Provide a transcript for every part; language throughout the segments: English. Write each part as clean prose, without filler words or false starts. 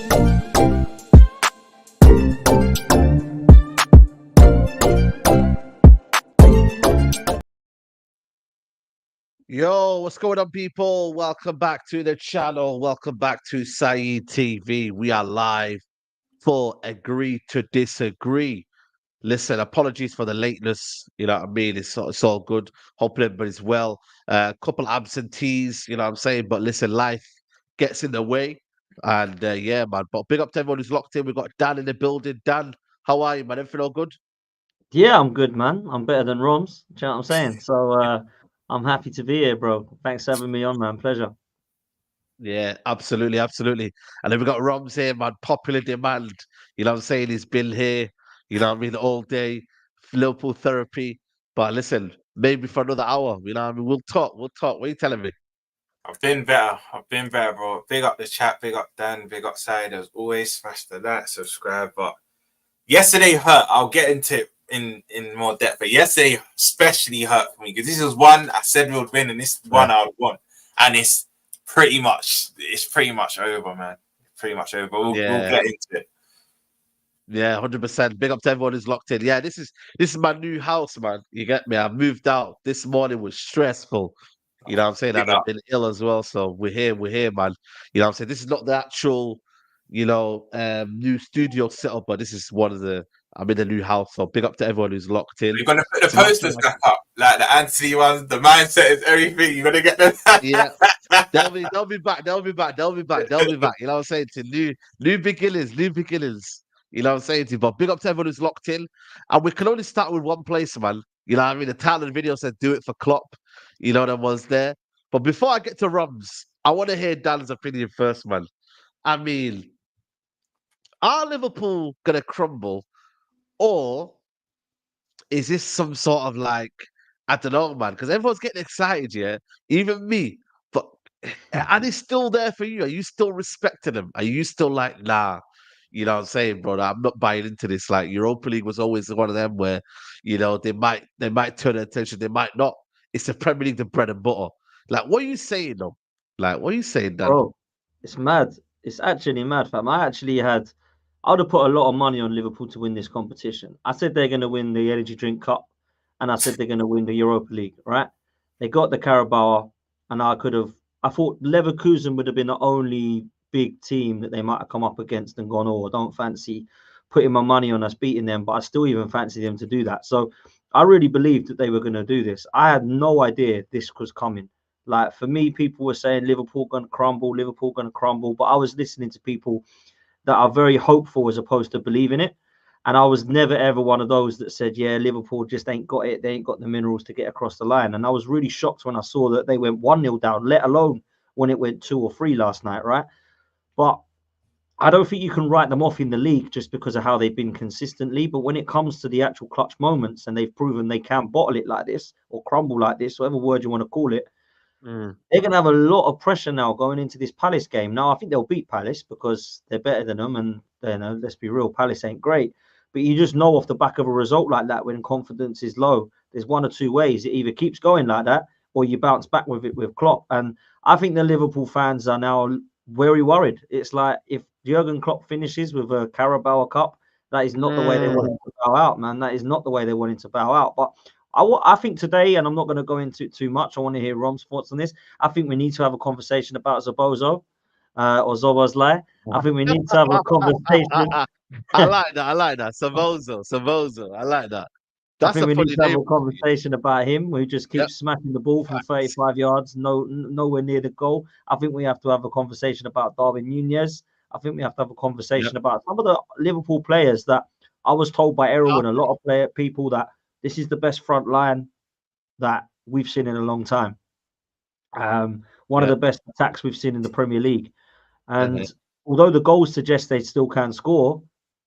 Yo, what's going on, people? Welcome back to the channel. Welcome back to Saeed TV. We are live for Agree to Disagree. Listen, apologies for the lateness. You know what I mean? It's all good. Hoping everybody's well. Couple absentees, you know what I'm saying? But listen, life gets in the way. And yeah, man. But big up to everyone who's locked in. We've got Dan in the building. Dan, how are you, man? Everything all good? Yeah, I'm good, man. I'm better than Roms. Do you know what I'm saying? So I'm happy to be here, bro. Thanks for having me on, man. Pleasure. Yeah, absolutely, absolutely. And then we got Roms here, man, popular demand. You know what I'm saying? He's been here, you know what I mean, all day, Liverpool therapy. But listen, maybe for another hour, you know what I mean? We'll talk, we'll talk. What are you telling me? I've been better, bro. Big up the chat, big up Dan, big up Side. As always, smash the like, subscribe. But yesterday hurt. I'll get into it in more depth. But yesterday especially hurt for me because this was one I said we would win, and this one I would won. And it's pretty much over, man. Pretty much over. We'll get into it. Yeah, 100%. Big up to everyone who's locked in. Yeah, this is my new house, man. You get me? I moved out. This morning was stressful. You know what I'm saying? And I've been ill as well. So we're here, man. You know what I'm saying? This is not the actual, new studio setup, but this is I'm in the new house. So big up to everyone who's locked in. You're gonna put the posters back up, like the Anthony ones, the mindset is everything. You're gonna get them. Yeah. They'll be back. You know what I'm saying? To new beginnings. You know what I'm saying to you? But big up to everyone who's locked in. And we can only start with one place, man. You know what I mean? The title of the video said do it for Klopp. You know, that was there. But before I get to Rums, I want to hear Dan's opinion first, man. I mean, are Liverpool going to crumble? Or is this some sort of like, I don't know, man, because everyone's getting excited, yeah? Even me. But and it's still there for you. Are you still respecting them? Are you still like, nah? You know what I'm saying, brother? I'm not buying into this. Like Europa League was always one of them where, they might turn their attention, they might not. It's the Premier League, the bread and butter. Like, what are you saying, though? Like, what are you saying, Dan? Bro, it's mad. It's actually mad, fam. I would have put a lot of money on Liverpool to win this competition. I said they're going to win the Energy Drink Cup, and I said they're going to win the Europa League, right? They got the Carabao, and I thought Leverkusen would have been the only big team that they might have come up against and gone, oh, I don't fancy putting my money on us beating them, but I still even fancy them to do that. So I really believed that they were going to do this. I had no idea this was coming. Like, for me, people were saying Liverpool going to crumble, but I was listening to people that are very hopeful as opposed to believing it. And I was never, ever one of those that said, yeah, Liverpool just ain't got it. They ain't got the minerals to get across the line. And I was really shocked when I saw that they went 1-0 down, let alone when it went 2 or 3 last night, right? But I don't think you can write them off in the league just because of how they've been consistently. But when it comes to the actual clutch moments, and they've proven they can bottle it like this or crumble like this, whatever word you want to call it, they're going to have a lot of pressure now going into this Palace game. Now, I think they'll beat Palace because they're better than them. And, let's be real, Palace ain't great. But you just know off the back of a result like that, when confidence is low, there's one or two ways. It either keeps going like that or you bounce back with it with Klopp. And I think the Liverpool fans are now very worried. It's like if Jurgen Klopp finishes with a Carabao Cup, that is not the way they want him to bow out, man. That is not the way they want him to bow out. But I think today, and I'm not going to go into it too much, I want to hear Rom's thoughts on this. I think we need to have a conversation about Zabozo or Zobozlai. I think we need to have a conversation. I like that. Savozo. I like that. I think we need to have a conversation about him. We just keep smacking the ball from 35 yards, nowhere near the goal. I think we have to have a conversation about Darwin Nunez. I think we have to have a conversation about some of the Liverpool players that I was told by Errol and a lot of people that this is the best front line that we've seen in a long time. One of the best attacks we've seen in the Premier League. And although the goals suggest they still can score,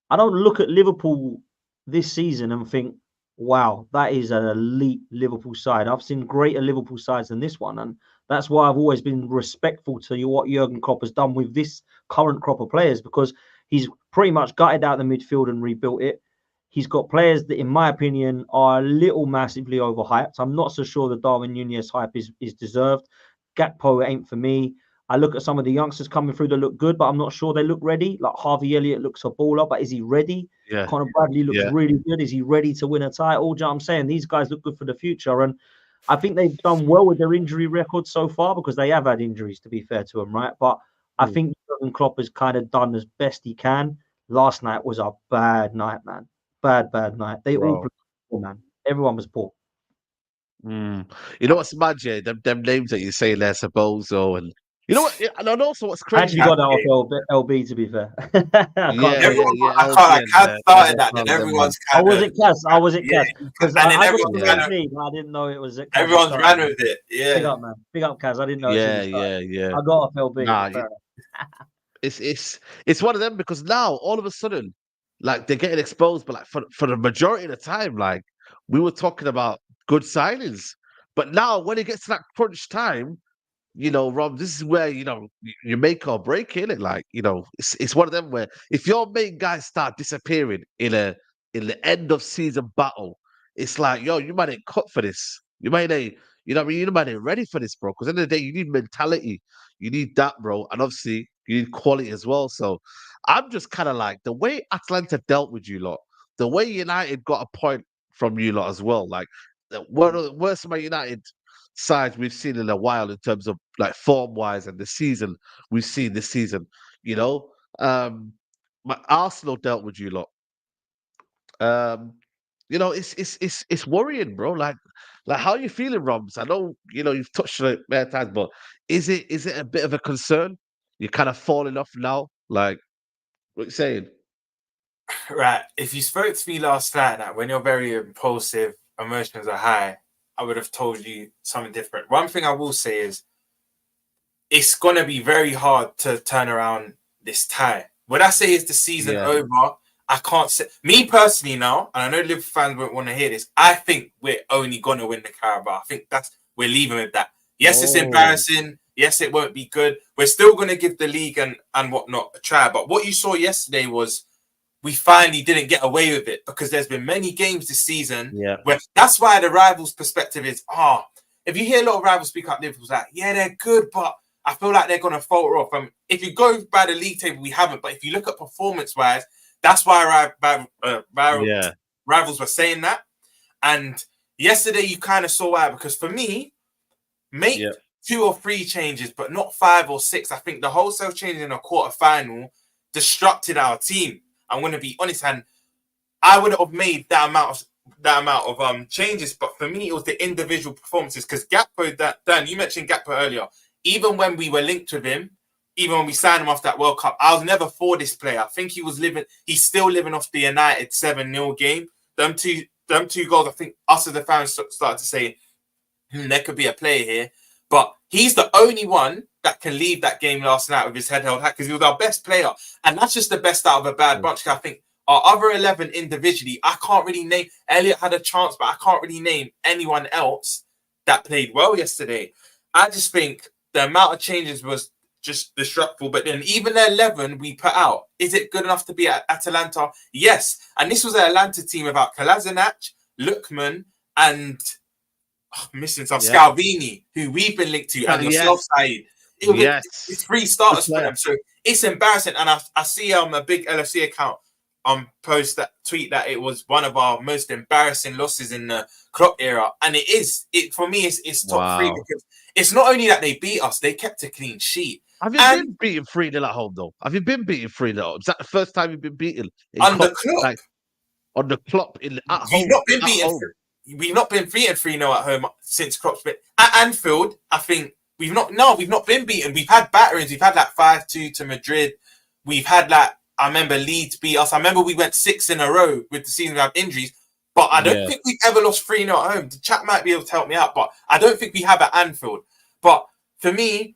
I don't look at Liverpool this season and think, wow, that is an elite Liverpool side. I've seen greater Liverpool sides than this one. And that's why I've always been respectful to what Jurgen Klopp has done with this current crop of players, because he's pretty much gutted out the midfield and rebuilt it. He's got players that, in my opinion, are a little massively overhyped. I'm not so sure the Darwin Nunez hype is deserved. Gakpo ain't for me. I look at some of the youngsters coming through that look good, but I'm not sure they look ready. Like Harvey Elliott looks a baller, but is he ready? Yeah, Conor Bradley looks yeah. really good. Is he ready to win a title? Do you know what I'm saying? These guys look good for the future. And I think they've done well with their injury record so far because they have had injuries, to be fair to them, right? But I think Jurgen Klopp has kind of done as best he can. Last night was a bad night, man. Bad night. They all played poor, man. Everyone was poor. You know what's mad, yeah? Them names that you say there, Sabozo, and you know what? And also what's I crazy? actually got that off LB, to be fair. I can't Yeah, say yeah, that. yeah. I LBN, can't started that. Then them, everyone's I kind of wasn't Kaz. I wasn't yeah, Kaz. Because and then I got everyone's the kind of LB, but I didn't know it was Kaz. everyone's ran with it. Big Yeah, up, man. Big up, Kaz. I didn't know it till yeah, we started. yeah, yeah. I got off LB. Nah, Fair enough. it's one of them because now all of a sudden, like they're getting exposed, but like for the majority of the time, like we were talking about good signings, but now when it gets to that crunch time, you know, Rob, this is where you make or break in it. Like it's one of them where if your main guys start disappearing in the end of season battle, it's like you might ain't cut for this. You might ain't, you know what I mean? You might ain't ready for this, bro. Because at the end of the day, you need mentality, you need that, bro, and obviously you need quality as well. So I'm just kind of like the way Atlanta dealt with you lot, the way United got a point from you lot as well. Like one of the worst Man United sides we've seen in a while in terms of like form wise and the season we've seen this season. You know, my Arsenal dealt with you lot. Um, it's worrying, bro. Like how are you feeling, Roms? I know you've touched on it many times, but is it a bit of a concern? You're kind of falling off now. Like what you saying? right. If you spoke to me last night, that when you're very impulsive, emotions are high, I would have told you something different. One thing I will say is it's gonna be very hard to turn around this tie. When I say is the season Yeah. over, I can't say me personally now, and I know Liverpool fans won't want to hear this. I think we're only gonna win the Carabao. I think we're leaving with that. Yes, it's embarrassing. Yes, it won't be good. We're still gonna give the league and whatnot a try. But what you saw yesterday was we finally didn't get away with it because there's been many games this season where that's why the rivals' perspective is, if you hear a lot of rivals speak up, Liverpool's like, yeah, they're good, but I feel like they're going to falter off. If you go by the league table, we haven't. But if you look at performance-wise, that's why rivals were saying that. And yesterday, you kind of saw why. Because for me, make 2 or 3 changes, but not 5 or 6. I think the wholesale change in a quarter-final disrupted our team. I'm going to be honest, and I wouldn't have made that amount of changes. But for me, it was the individual performances. Because Gakpo, Dan, you mentioned Gakpo earlier. Even when we were linked with him, even when we signed him off that World Cup, I was never for this player. I think he's still living off the United 7-0 game. Them two goals, I think us as the fans started to say, there could be a player here. But he's the only one that can leave that game last night with his head held high because he was our best player. And that's just the best out of a bad bunch. I think our other 11 individually, I can't really name. Elliott had a chance, but I can't really name anyone else that played well yesterday. I just think the amount of changes was just disruptful. But then even the 11 we put out, is it good enough to be at Atalanta? Yes. And this was an Atalanta team about Kolasinac, Lookman, and missing some Scalvini, who we've been linked to, and yourself, Saeed. It's 3 starters for them. So it's embarrassing. And I see a big LFC account post that tweet that it was one of our most embarrassing losses in the Klopp era. And it is. For me, it's top 3 because it's not only that they beat us, they kept a clean sheet. Have you been beaten 3-0 at home, though? Have you been beaten 3-0? Is that the first time you've been beaten? Under Klopp? Like, on the Klopp at home? We've not been beaten. We've not been beaten 3-0 at home since Klopp's been at Anfield. I think we've not been beaten. We've had batterings. We've had like 5-2 to Madrid. We've had like, I remember Leeds beat us. I remember we went 6 in a row with the season we had injuries. But I don't think we've ever lost 3-0 at home. The chat might be able to help me out, but I don't think we have at Anfield. But for me,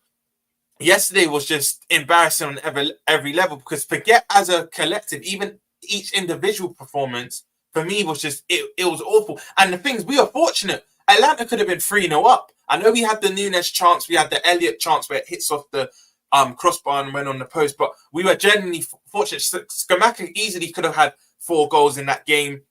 yesterday was just embarrassing on every level because forget as a collective, even each individual performance for me was just it was awful. And the things we are fortunate, Atlanta could have been 3-0 up. I know we had the Nunes chance, we had the Elliott chance where it hits off the crossbar and went on the post, but we were genuinely fortunate. Skamaka easily could have had 4 goals in that game.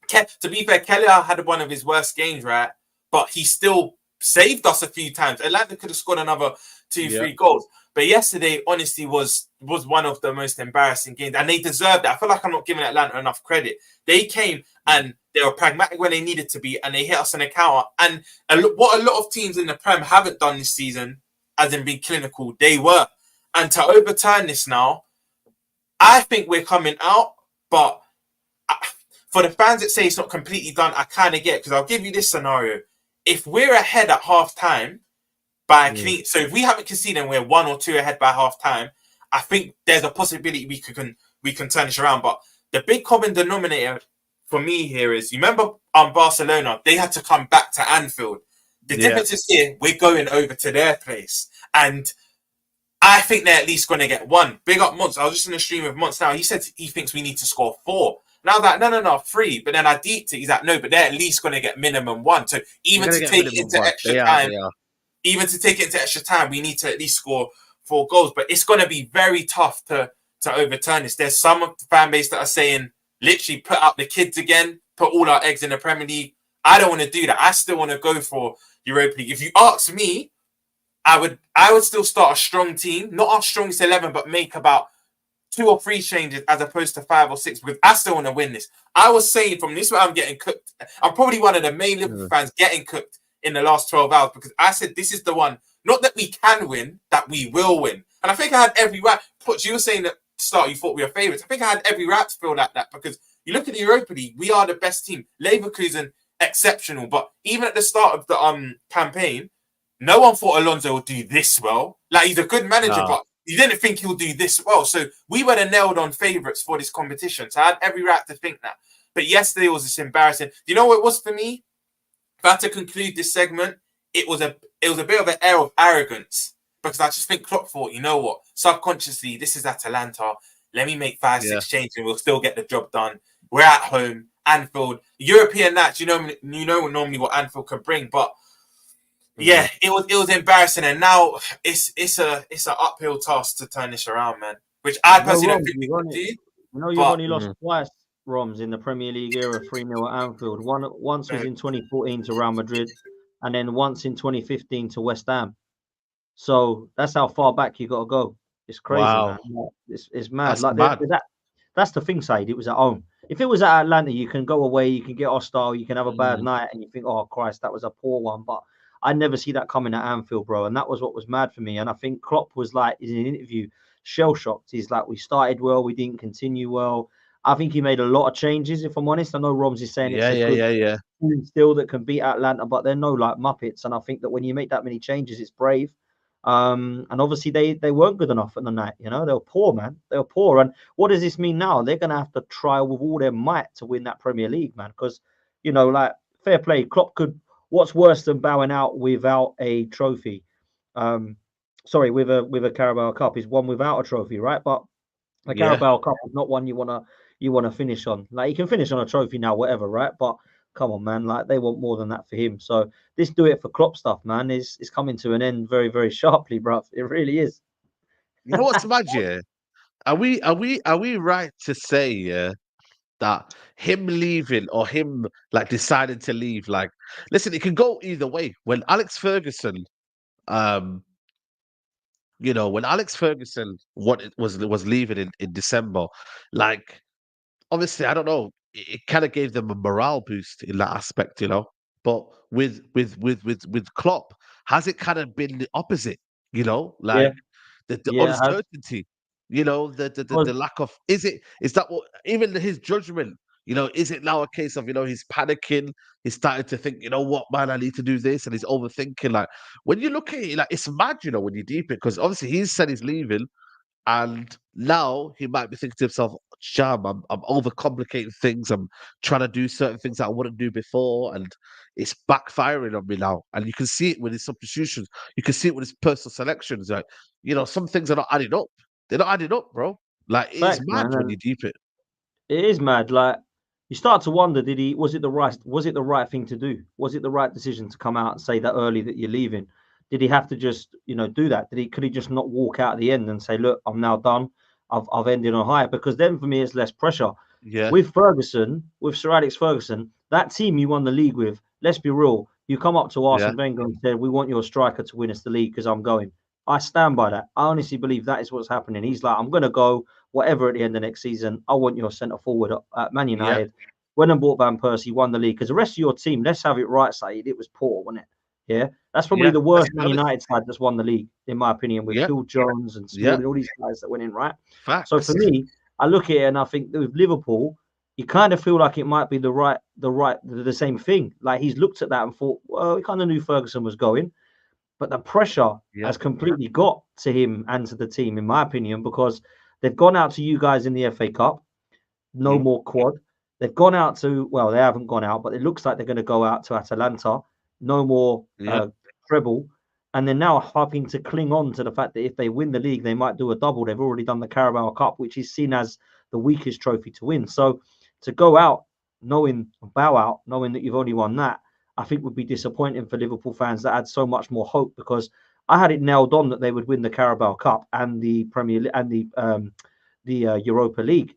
To be fair, Keller had one of his worst games, right? But he still saved us a few times. Atlanta could have scored another two, 3 goals. But yesterday, honestly, was one of the most embarrassing games, and they deserved it. I feel like I'm not giving Atlanta enough credit. They came and they were pragmatic when they needed to be, and they hit us in a counter. And what a lot of teams in the Prem haven't done this season, as in being clinical, they were. And to overturn this now, I think we're coming out. But for the fans that say it's not completely done, I kind of get it, because I'll give you this scenario. If we're ahead at half time, so if we haven't conceded and we're 1 or 2 ahead by half time, I think there's a possibility we can turn this around. But the big common denominator for me here is, you remember Barcelona, they had to come back to Anfield. The difference is here, we're going over to their place. And I think they're at least going to get 1. Big up Monts. I was just in a stream with Monts now. He said he thinks we need to score 4. And I was like, no, 3. But then I deeped it. He's like, no, but they're at least going to get minimum 1. So even to take it into extra time, we need to at least score 4 goals. But it's going to be very tough to overturn this. There's some of the fan base that are saying, literally put up the kids again, put all our eggs in the Premier League. I don't want to do that. I still want to go for Europa League. If you ask me, I would still start a strong team, not our strongest 11, but make about 2 or 3 changes as opposed to 5 or 6, because I still want to win this. I was saying from this where I'm getting cooked. I'm probably one of the main Liverpool fans getting cooked in the last 12 hours, because I said this is the one, not that we can win, that we will win. And I think I had every right. You were saying at the start you thought we were favourites. I think I had every right to feel like that, because you look at the Europa League, we are the best team. Leverkusen, exceptional. But even at the start of the campaign, no one thought Alonso would do this well. Like, he's a good manager, but you didn't think he'll do this well. So we were the nailed-on favourites for this competition. So I had every right to think that. But yesterday was just embarrassing. Do you know what it was for me? If I had to conclude this segment, it was a bit of an air of arrogance, because I just think Klopp thought, you know what, subconsciously, this is Atalanta. Let me make 5-6 changes and we'll still get the job done. We're at home, Anfield, European nights. You know normally what Anfield can bring, but yeah, it was embarrassing, and now it's an uphill task to turn this around, man. Which I personally don't think we can do. You know, you've only lost twice, Roms, in the Premier League era, 3-0 at Anfield. Once was in 2014 to Real Madrid, and then once in 2015 to West Ham. So that's how far back you got to go. It's crazy, man. It's mad. That's the thing, Said. It was at home. If it was at Atlanta, you can go away, you can get hostile, you can have a bad night, and you think, oh, Christ, that was a poor one. But I never see that coming at Anfield, bro. And that was what was mad for me. And I think Klopp was like, in an interview, shell-shocked. He's like, we started well, we didn't continue well. I think he made a lot of changes, if I'm honest. I know Roms is saying it's a good team still that can beat Atlanta, but they're no like Muppets. And I think that when you make that many changes, it's brave. And obviously they weren't good enough at the night. You know, they were poor, man. They were poor. And what does this mean now? They're going to have to try with all their might to win that Premier League, man. Because, you know, like, fair play, Klopp could. What's worse than bowing out without a trophy? Sorry, with a Carabao Cup is one without a trophy, right? But a Carabao Cup is not one you wanna finish on. Like, you can finish on a trophy now, whatever, right? But come on, man, like, they want more than that for him. So this do it for Klopp stuff, man, is coming to an end very, very sharply, bruv. It really is. You know what's mad, yeah? Are we right to say, that him leaving or him like deciding to leave, like, listen, it can go either way. When Alex Ferguson, when Alex Ferguson was leaving in December, like, obviously, I don't know, it kind of gave them a morale boost in that aspect, you know. But with Klopp, has it kind of been the opposite? You know, like the uncertainty. You know, the lack of is that what, even his judgment, you know, is it now a case of, you know, he's panicking, he's starting to think, you know what, man, I need to do this, and he's overthinking. Like, when you look at it, like, it's mad, you know, when you deep it, because obviously he's said he's leaving, and now he might be thinking to himself, Sham, I'm overcomplicating things, I'm trying to do certain things that I wouldn't do before, and it's backfiring on me now. And you can see it with his substitutions, you can see it with his personal selections. Like, you know, some things are not adding up. They're not adding up, bro. Like, it's mad, man, when you deep it. It is mad. Like, you start to wonder, was it the right thing to do? Was it the right decision to come out and say that early that you're leaving? Did he have to just, you know, do that? Could he just not walk out at the end and say, look, I'm now done. I've ended on high? Because then for me, it's less pressure. Yeah. With Sir Alex Ferguson, that team you won the league with, let's be real, you come up to Arsene Wenger and said, we want your striker to win us the league because I'm going. I stand by that. I honestly believe that is what's happening. He's like, I'm going to go whatever at the end of next season. I want your centre forward at Man Yeah. United. When I bought Van Persie, won the league. Because the rest of your team, let's have it right, Saeed, it was poor, wasn't it? Yeah. That's probably the Let's worst be Man honest. United side that's won the league, in my opinion, with Yeah. Phil Jones and Smalling, all these guys that went in, right? Facts. So for me, I look at it and I think with Liverpool, you kind of feel like it might be the same thing. Like he's looked at that and thought, well, he kind of knew Ferguson was going, but the pressure has completely got to him and to the team, in my opinion, because they've gone out to you guys in the FA Cup, no more quad. They've gone out to, well, they haven't gone out, but it looks like they're going to go out to Atalanta, no more treble. And they're now hoping to cling on to the fact that if they win the league, they might do a double. They've already done the Carabao Cup, which is seen as the weakest trophy to win. So to go out, bow out, knowing that you've only won that, I think would be disappointing for Liverpool fans that had so much more hope, because I had it nailed on that they would win the Carabao Cup and the Premier and the Europa League.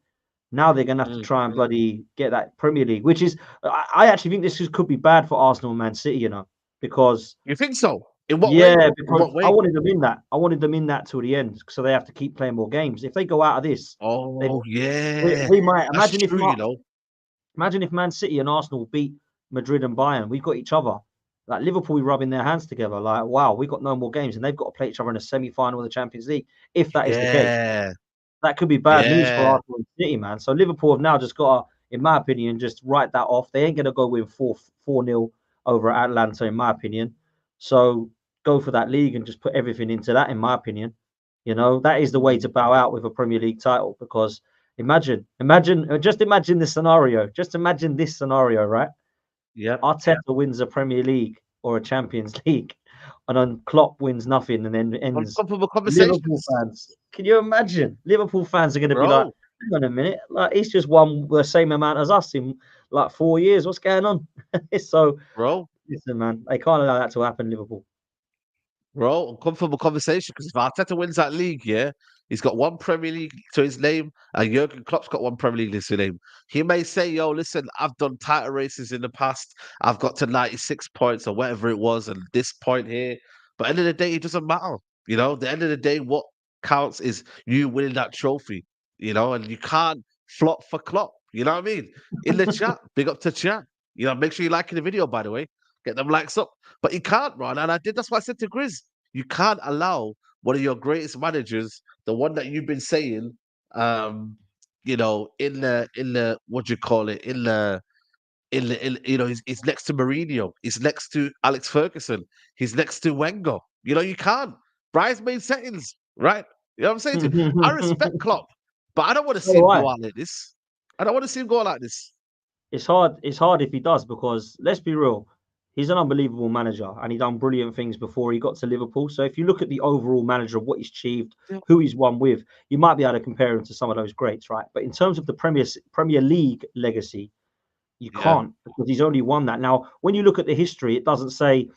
Now they're going to have to try and bloody get that Premier League, which is, I actually think this could be bad for Arsenal and Man City, you know, because you think so? In what way? yeah, In because what way? I wanted them in that. I wanted them in that till the end, so they have to keep playing more games. If they go out of this, Oh yeah, we might that's imagine true. imagine if Man City and Arsenal beat Madrid and Bayern. We've got each other. Like Liverpool, we rubbing their hands together. Like, wow, we've got no more games, and they've got to play each other in a semi-final of the Champions League. If that is the case, Yeah, that could be bad news for yeah, Arsenal and City, man. So Liverpool have now just got to, in my opinion, just write that off. They ain't going to go win 4-0 over at Atalanta, in my opinion. So go for that league and just put everything into that, in my opinion. You know, that is the way to bow out with a Premier League title, because just imagine this scenario. Just imagine this scenario, right? yeah. Arteta wins a Premier League or a Champions League, and then Klopp wins nothing and then ends. Uncomfortable Liverpool conversations, fans, can you imagine? Liverpool fans are going to be like, bro. hang on a minute, like he's just won the same amount as us in like 4 years. What's going on? So, Bro, listen, man, they can't allow that to happen, Liverpool. uncomfortable conversation, because if Arteta wins that league, yeah, he's got one Premier League to his name, and Jurgen Klopp's got one Premier League to his name. He may say, "Yo, listen, I've done title races in the past. I've got to 96 points or whatever it was, and this point here." But at the end of the day, it doesn't matter. You know, at the end of the day, what counts is you winning that trophy. You know, and you can't flop for Klopp. You know what I mean? In the chat, big up to chat. You know, make sure you're liking the video, by the way. Get them likes up. But you can't, man. And I did. That's what I said to Grizz. You can't allow one of your greatest managers, the one that you've been saying, you know, in the what do you call it, you know, he's next to Mourinho, he's next to Alex Ferguson, he's next to Wenger. You know, you can't. Bridesmaid settings, right? You know what I'm saying to you? I respect Klopp, but I don't want to see him go out like this. I don't want to see him go out like this. It's hard. It's hard if he does, because let's be real, he's an unbelievable manager and he done brilliant things before he got to Liverpool. So if you look at the overall manager of what he's achieved, Yeah. who he's won with, you might be able to compare him to some of those greats, right? But in terms of the Premier League legacy, you can't, because he's only won that. Now, when you look at the history, it doesn't say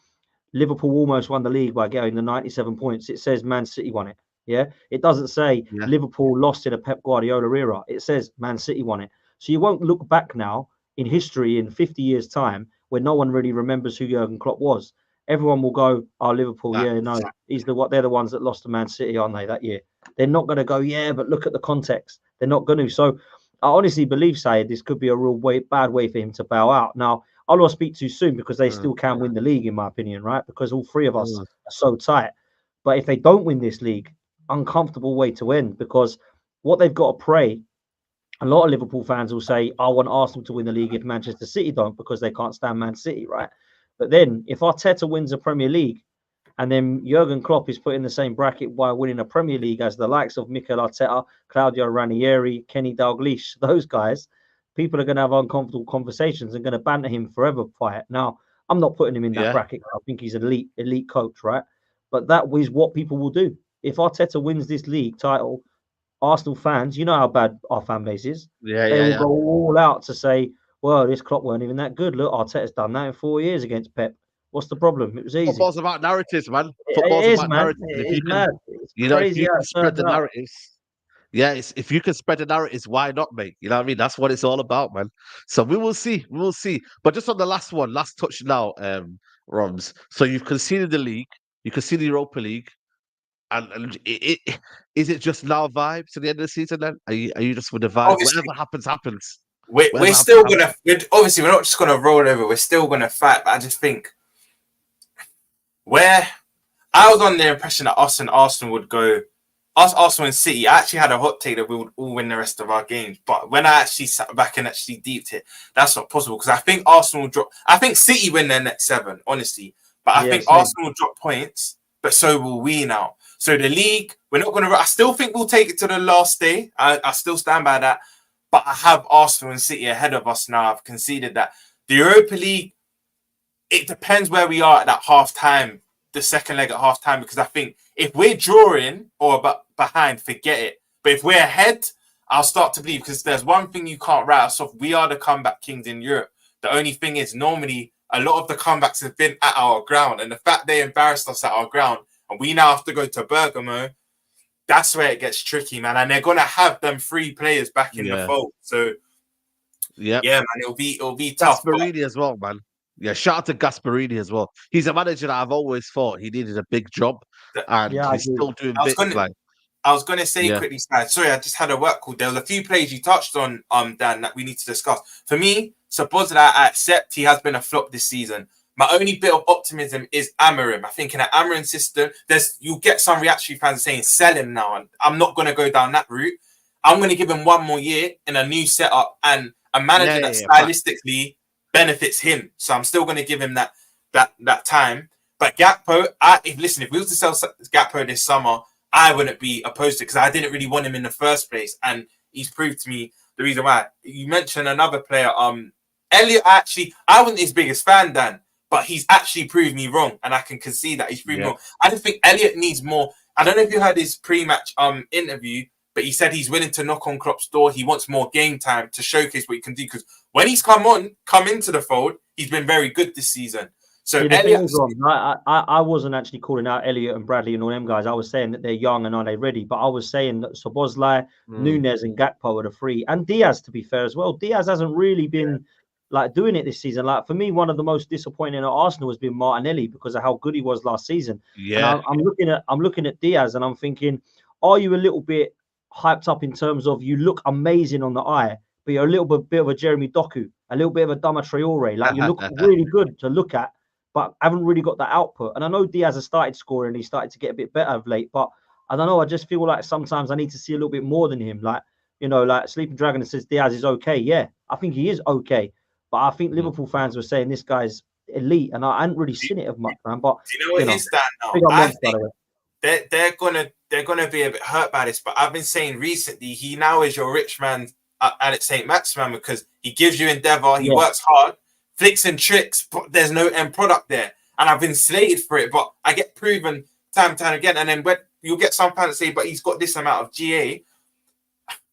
Liverpool almost won the league by getting the 97 points. It says Man City won it. Yeah. It doesn't say Yeah. Liverpool lost in a Pep Guardiola era. It says Man City won it. So you won't look back now in history in 50 years' time when no one really remembers who Jurgen Klopp was. Everyone will go, "Oh, Liverpool, yeah, no, they're the ones that lost to Man City, aren't they, that year?" They're not going to go, "Yeah, but look at the context." They're not going to. So I honestly believe, Sayed, this could be a real bad way for him to bow out. Now, I don't want to speak too soon, because they still can win the league, in my opinion, right? Because all three of us are so tight. But if they don't win this league, uncomfortable way to end, because what they've got to pray, a lot of Liverpool fans will say, I want Arsenal to win the league if Manchester City don't, because they can't stand Man City, right? But then if Arteta wins a Premier League and then Jurgen Klopp is put in the same bracket by winning a Premier League as the likes of Mikel Arteta, Claudio Ranieri, Kenny Dalglish, those guys, people are going to have uncomfortable conversations and going to banter him forever for it. Now, I'm not putting him in that bracket. I think he's an elite coach, right? But that is what people will do. If Arteta wins this league title, Arsenal fans, you know how bad our fan base is. They will go all out to say, well, this Klopp weren't even that good. Look, Arteta's done that in 4 years against Pep. What's the problem? It was easy. Football's about narratives, man. It is, man. It's mad. It's crazy how it spread the turns out. narratives. Yeah, if you can spread the narratives, why not, mate? You know what I mean? That's what it's all about, man. So we will see. We will see. But just on the last touch now, Roms. So you've conceded the league, you conceded the Europa League. And is it just now vibes to the end of the season? Then are you just with the vibe? Obviously, Whatever happens, happens. we're Whatever still happens, gonna. Obviously, we're not just gonna roll over. We're still gonna fight. But I just think where I was on the impression that us and Arsenal would go. Us, Arsenal and City, I actually had a hot take that we would all win the rest of our games. But when I actually sat back and actually deeped it, that's not possible because I think Arsenal will drop. I think City win their next 7, honestly. But I think same. Arsenal will drop points, but so will we now. So the league, we're not going to. I still think we'll take it to the last day. I still stand by that. But I have Arsenal and City ahead of us now. I've conceded that. The Europa League, it depends where we are at that half time, the second leg at half time, because I think if we're drawing or behind, forget it. But if we're ahead, I'll start to believe because there's one thing you can't write us off. We are the comeback kings in Europe. The only thing is normally a lot of the comebacks have been at our ground, and the fact they embarrassed us at our ground and we now have to go to Bergamo, that's where it gets tricky, man. And they're gonna have them 3 players back in the fold. So yeah, man, it'll be tough. Gasperini as well, man. Yeah, shout out to Gasperini as well. He's a manager that I've always thought he needed a big job, and he's still doing bits. I was going to say quickly, Sky. Sorry, I just had a work call. There was a few players you touched on, Dan, that we need to discuss. For me, Sabozla, I accept he has been a flop this season. My only bit of optimism is Amorim. I think in an Amorim system, you'll get some reactionary fans saying sell him now, and I'm not going to go down that route. I'm going to give him 1 more year in a new setup and a manager that stylistically benefits him. So I'm still going to give him that time. But Gakpo, if we were to sell Gakpo this summer, I wouldn't be opposed to it because I didn't really want him in the first place. And he's proved to me the reason why. You mentioned another player, Elliot. I wasn't his biggest fan, Dan, but he's actually proved me wrong. And I can concede that he's proved me wrong. I just think Elliot needs more. I don't know if you heard his pre-match interview, but he said he's willing to knock on Klopp's door. He wants more game time to showcase what he can do. Because when he's come into the fold, he's been very good this season. So Elliot, I wasn't actually calling out Elliot and Bradley and all them guys. I was saying that they're young and are they ready? But I was saying that Szoboszlai, Núñez and Gakpo are the 3. And Diaz, to be fair as well. Diaz hasn't really been doing it this season. Like for me, one of the most disappointing at Arsenal has been Martinelli because of how good he was last season. Yeah. And I'm looking at Diaz and I'm thinking, are you a little bit hyped up in terms of you look amazing on the eye, but you're a little bit of a Jeremy Doku, a little bit of a Dama Traore. Like you look really good to look at, but haven't really got that output. And I know Diaz has started scoring, he started to get a bit better of late, but I don't know, I just feel like sometimes I need to see a little bit more than him. Like, like Sleeping Dragon says Diaz is okay. Yeah, I think he is okay. But I think Liverpool fans were saying this guy's elite, and I hadn't really seen it of much, man. But do you know what it is, Dan? Now? I think they're gonna be a bit hurt by this, but I've been saying recently he now is your rich man at St. Maximin because he gives you endeavour, he works hard, flicks and tricks, but there's no end product there. And I've been slated for it, but I get proven time and time again. And then when you'll get some fans say, but he's got this amount of GA.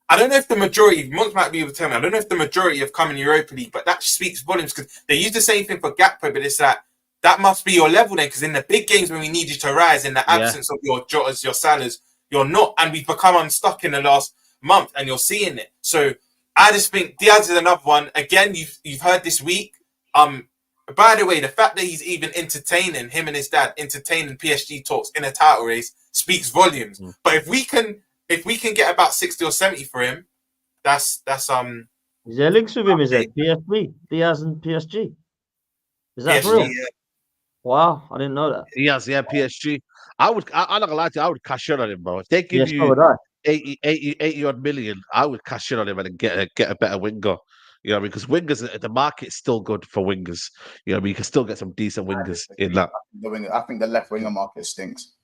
I don't know if the majority, Mons might be able to tell me, I don't know if the majority have come in Europa League, but that speaks volumes because they use the same thing for Gakpo, but it's that must be your level then, because in the big games when we need you to rise, in the absence of your Jotas, your Salas, you're not. And we've become unstuck in the last month, and you're seeing it. So I just think Diaz is another one. Again, you've heard this week. By the way, the fact that he's even entertaining him and his dad entertaining PSG talks in a title race speaks volumes. But if we can get about 60 or 70 for him, that's Is there links with him? Is it PSG? Diaz and PSG? Is that PSG, real? yeah. Wow, I didn't know that. Yes, PSG. I'm not gonna lie to you, I would cash in on him, bro. If they give so would I. 80 odd million, I would cash in on him and get a better winger. You know what I mean? Because wingers, the market's still good for wingers. You know what I mean? You can still get some decent wingers in that. I think the left winger market stinks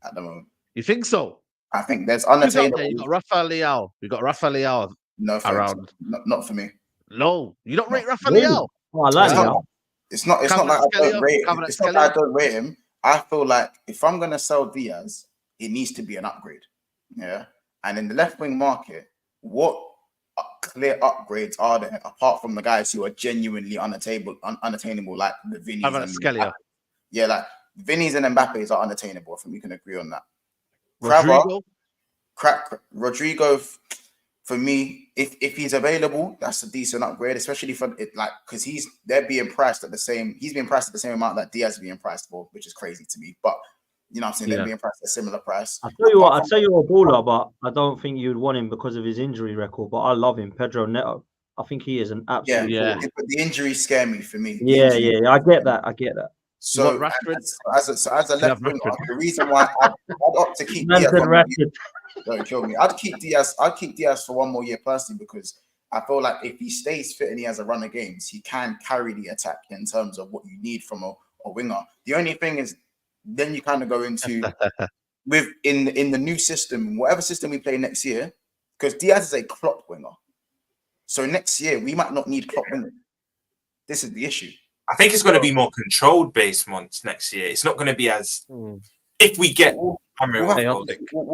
at the moment. You think so? I think there's unattainable. You got Rafael Leao. We got Rafael Leao. No, around. Not for me. No, you don't rate Rafael Leao. Oh, I like Leao. It's not like I don't rate him. It's not like I don't rate him. I feel like if I'm gonna sell Diaz, it needs to be an upgrade. Yeah. And in the left wing market, what clear upgrades are there apart from the guys who are genuinely unattainable, like the Vinny's and Mbappe? Yeah, like Vinny's and Mbappe's are unattainable. I think we can agree on that. Rodrigo, for me, if he's available, that's a decent upgrade, especially for it, like because they're being priced at the same. He's being priced at the same amount that Diaz is being priced for, which is crazy to me. But You know what I'm saying? They're being priced at a similar price. I tell you what, I'd say you're a baller, but I don't think you'd want him because of his injury record. But I love him, Pedro Neto. I think he is an absolute. Yeah. But the injuries scare me for me. Yeah, I get that. So Rashford? As a left winger, the reason why I'd opt to keep Diaz. Don't kill me. I'd keep Diaz for one more year personally, because I feel like if he stays fit and he has a run of games, he can carry the attack in terms of what you need from a winger. The only thing is, then you kind of go into in the new system, whatever system we play next year, because Diaz is a Klopp winger. So next year we might not need Klopp winger. This is the issue. I think it's going to be more controlled based months next year. It's not going to be as if we get. We'll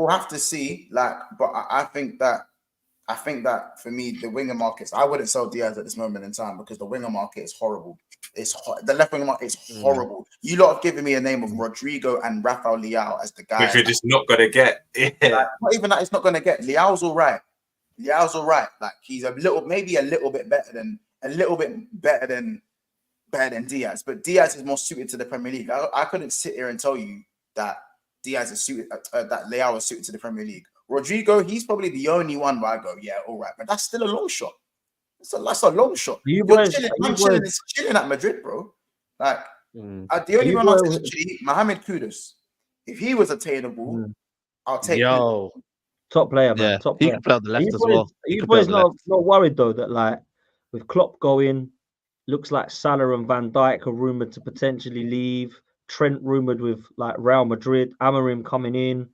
have to see. But I think that for me, the winger markets, I wouldn't sell Diaz at this moment in time because the winger market is horrible. The left winger market is horrible. You lot have given me a name of Rodrigo and Rafael Leao as the guy. Which you're just not going to get. Yeah. Not even that, it's not going to get. Leao's all right. Like he's a little bit better than Diaz. But Diaz is more suited to the Premier League. I couldn't sit here and tell you that Diaz is suited, that Leao is suited to the Premier League. Rodrigo, he's probably the only one where I go, yeah, all right. But that's still a long shot. That's a long shot. I'm chilling at Madrid, bro. Like, the only one else is actually Mohamed Kudus. If he was attainable, I'll take him. Top player, man. Top player. He can play on the left as well. You boys not worried, though, that, like, with Klopp going, looks like Salah and Van Dijk are rumoured to potentially leave. Trent rumoured with, like, Real Madrid. Amorim coming in.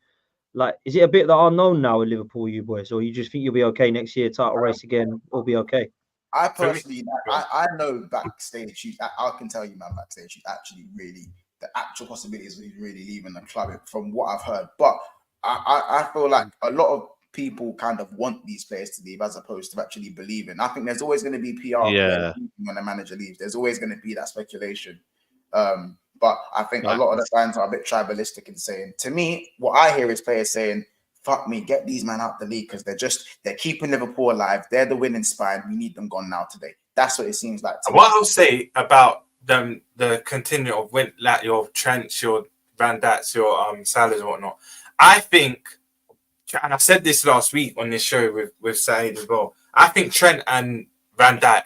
Like, is it a bit that unknown now with Liverpool, you boys? Or you just think you'll be okay next year, title race again, or be okay? I personally, I know backstage, I can tell you, man, backstage, he's actually really, the actual possibilities of he's really leaving the club from what I've heard. But I feel like a lot of people kind of want these players to leave as opposed to actually believing. I think there's always going to be PR when a manager leaves. There's always going to be that speculation. But I think a lot of the fans are a bit tribalistic in saying, to me, what I hear is players saying, fuck me, get these men out the league because they're keeping Liverpool alive. They're the winning spine. We need them gone now today. That's what it seems like. What I'll say about them, the continuum of win, like your Trent, your Van Dijks, your Salahs and whatnot. I think, and I said this last week on this show with Saeed as well. I think Trent and Van Dijk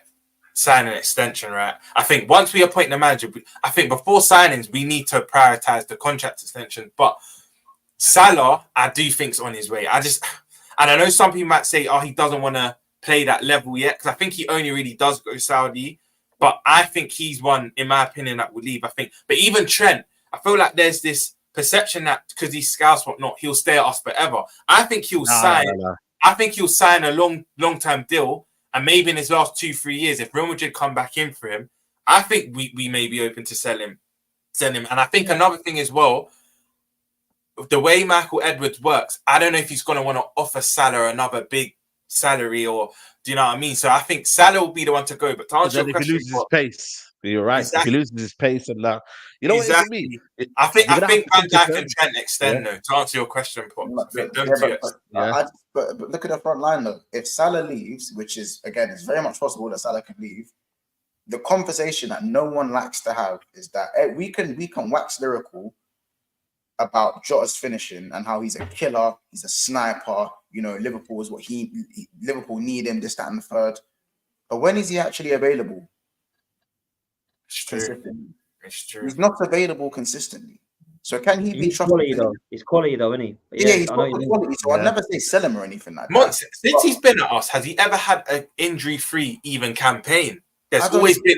sign an extension, right? I think once we appoint the manager, I think before signings, we need to prioritize the contract extension. But Salah, I do think's on his way. And I know some people might say, he doesn't want to play that level yet, because I think he only really does go Saudi. But I think he's one, in my opinion, that will leave. But even Trent, I feel like there's this perception that because he's Scouse, whatnot, he'll stay at us forever. I think he'll sign. No. I think he'll sign a long-term deal, and maybe in his last 2-3 years, if Real Madrid come back in for him, I think we may be open to sell him. And I think another thing as well, the way Michael Edwards works, I don't know if he's going to want to offer Salah another big salary, or do you know what I mean? So I think Salah will be the one to go. But to answer your question, if he loses his pace, you're right. Exactly. If he loses his pace, and you know exactly. what it means? I think Van Dijk and Trent extend though. To answer your question, Paul. But look at the front line though. If Salah leaves, which is again, it's very much possible that Salah can leave. The conversation that no one likes to have is that we can wax lyrical about Jota's finishing and how he's a killer, he's a sniper. You know, Liverpool is what Liverpool need him, this, that, and the third. But when is he actually available? It's true. He's not available consistently. So can he be trusted? Quality though. He's quality though, isn't he? Yeah, he's got quality. So I'd never say sell him or anything like that. Since he's been at us, has he ever had an injury-free even campaign? There's always been.